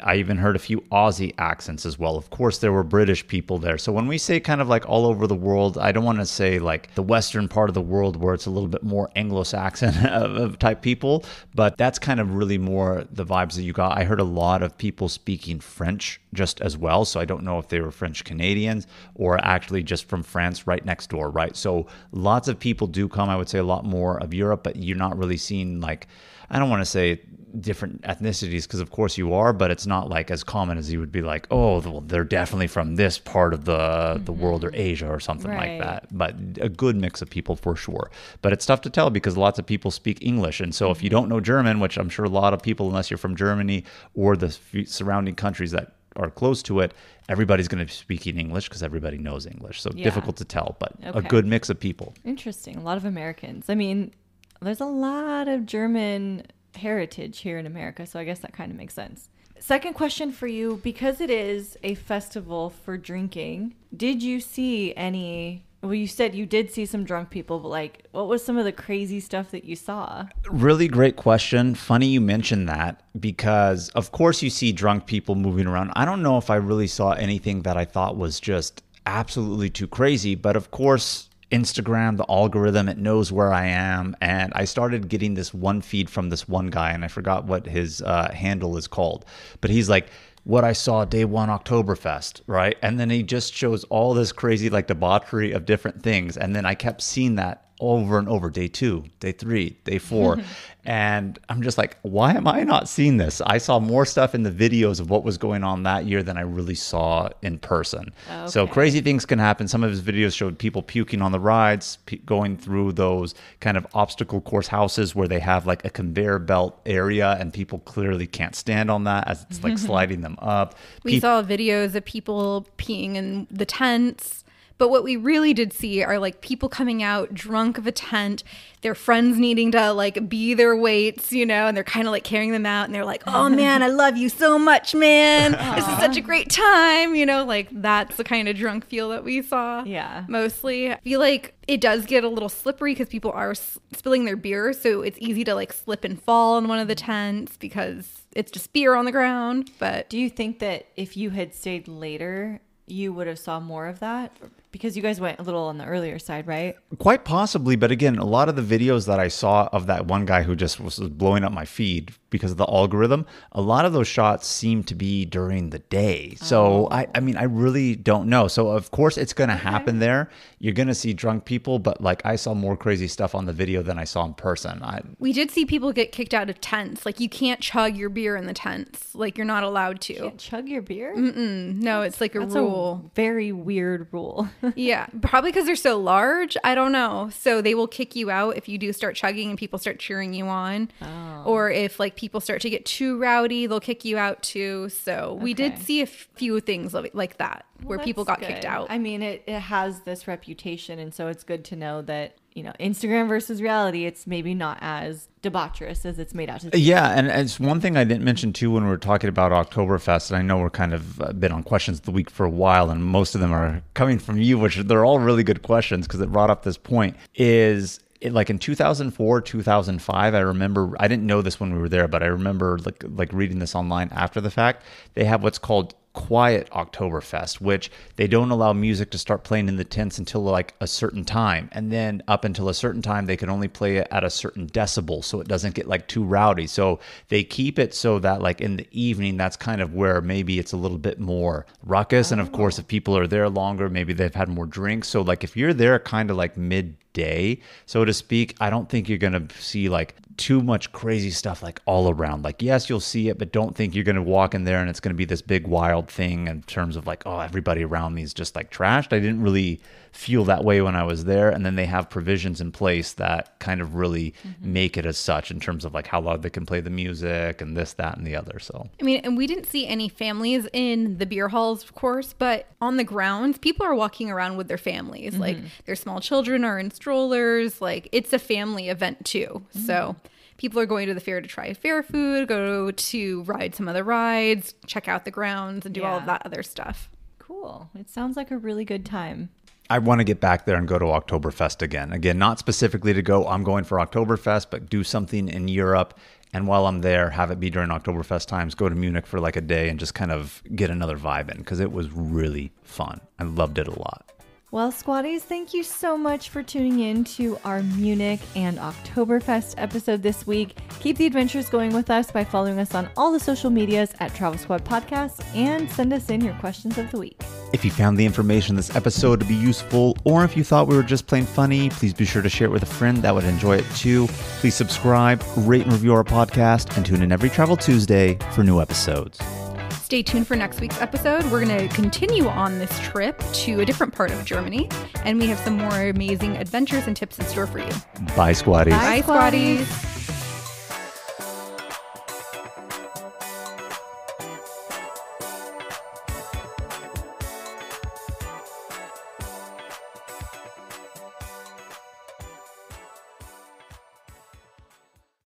I even heard a few Aussie accents as well. Of course, there were British people there. So when we say kind of like all over the world, I don't want to say like the Western part of the world where it's a little bit more Anglo-Saxon of type people, but that's kind of really more the vibes that you got. I heard a lot of people speaking French just as well. So I don't know if they were French Canadians or actually just from France right next door, right? So lots of people do come. I would say a lot more of Europe, but you're not really seeing like, I don't want to say different ethnicities because of course you are, but it's not like as common as you would be like, oh, well, they're definitely from this part of the world or Asia or something like that. But a good mix of people for sure. But it's tough to tell because lots of people speak English. And so if you don't know German, which I'm sure a lot of people, unless you're from Germany or the surrounding countries that are close to it, everybody's going to be speaking English because everybody knows English. So difficult to tell, but a good mix of people. Interesting. A lot of Americans. I mean, there's a lot of German heritage here in America, so I guess that kind of makes sense. Second question for you, because it is a festival for drinking, did you see any Well, you said you did see some drunk people, but like, what was some of the crazy stuff that you saw? Really great question. Funny you mentioned that because, of course, you see drunk people moving around. I don't know if I really saw anything that I thought was just absolutely too crazy, but of course, Instagram, the algorithm, it knows where I am. And I started getting this one feed from this one guy, and I forgot what his handle is called, but he's like, what I saw day one Oktoberfest, right? And then he just shows all this crazy like debauchery of different things. And then I kept seeing that over and over, day 2, day 3, day 4. And I'm just like, why am I not seeing this? I saw more stuff in the videos of what was going on that year than I really saw in person. Okay. So crazy things can happen. Some of his videos showed people puking on the rides, going through those kind of obstacle course houses where they have like a conveyor belt area and people clearly can't stand on that as it's like sliding them up. We saw videos of people peeing in the tents. But what we really did see are like people coming out drunk of a tent, their friends needing to like be their weights, you know, and they're kind of like carrying them out and they're like, oh man, I love you so much, man. This is such a great time. You know, like that's the kind of drunk feel that we saw. Yeah. Mostly. I feel like it does get a little slippery because people are spilling their beer. So it's easy to like slip and fall in one of the tents because it's just beer on the ground. But do you think that if you had stayed later, you would have saw more of that? Because you guys went a little on the earlier side, right? Quite possibly. But again, a lot of the videos that I saw of that one guy who just was blowing up my feed because of the algorithm, a lot of those shots seem to be during the day. So, I mean, I really don't know. So, of course, it's going to happen there. You're going to see drunk people, but like I saw more crazy stuff on the video than I saw in person. We did see people get kicked out of tents. Like you can't chug your beer in the tents. Like you're not allowed to. You can't chug your beer? No, it's like That's rule. A very weird rule. Yeah, probably because they're so large. I don't know. So they will kick you out if you do start chugging and people start cheering you on. Or if like people start to get too rowdy, they'll kick you out too. So we did see a few things like that where people got kicked out. I mean, it has this reputation. And so it's good to know that, you know, Instagram versus reality, it's maybe not as debaucherous as it's made out to be. Yeah, and it's one thing I didn't mention too when we were talking about Oktoberfest, and I know we're kind of been on questions of the week for a while, and most of them are coming from you, which they're all really good questions because it brought up this point, is like in 2004, 2005, I remember, I didn't know this when we were there, but I remember like reading this online after the fact. They have what's called quiet Oktoberfest, which they don't allow music to start playing in the tents until like a certain time. And then up until a certain time, they can only play it at a certain decibel so it doesn't get like too rowdy. So they keep it so that like in the evening, that's kind of where maybe it's a little bit more ruckus. And of course, if people are there longer, maybe they've had more drinks. So like if you're there kind of like midday, so to speak, I don't think you're going to see like too much crazy stuff like all around. Like, yes, you'll see it, but don't think you're going to walk in there and it's going to be this big wild thing in terms of like, oh, everybody around me is just like trashed. I didn't really feel that way when I was there. And then they have provisions in place that kind of really make it as such in terms of like how loud they can play the music and this, that, and the other. So, I mean, and we didn't see any families in the beer halls, of course, but on the grounds, people are walking around with their families. Like their small children are in strollers. Like it's a family event too. So people are going to the fair to try fair food, go to ride some other rides, check out the grounds, and do all of that other stuff. Cool. It sounds like a really good time. I want to get back there and go to Oktoberfest again. Again, not specifically to go, I'm going for Oktoberfest, but do something in Europe. And while I'm there, have it be during Oktoberfest times, go to Munich for like a day and just kind of get another vibe in because it was really fun. I loved it a lot. Well, Squatties, thank you so much for tuning in to our Munich and Oktoberfest episode this week. Keep the adventures going with us by following us on all the social medias at Travel Squad Podcast and send us in your questions of the week. If you found the information in this episode to be useful, or if you thought we were just plain funny, please be sure to share it with a friend that would enjoy it too. Please subscribe, rate and review our podcast, and tune in every Travel Tuesday for new episodes. Stay tuned for next week's episode. We're going to continue on this trip to a different part of Germany, and we have some more amazing adventures and tips in store for you. Bye, Squatties. Bye, Squatties.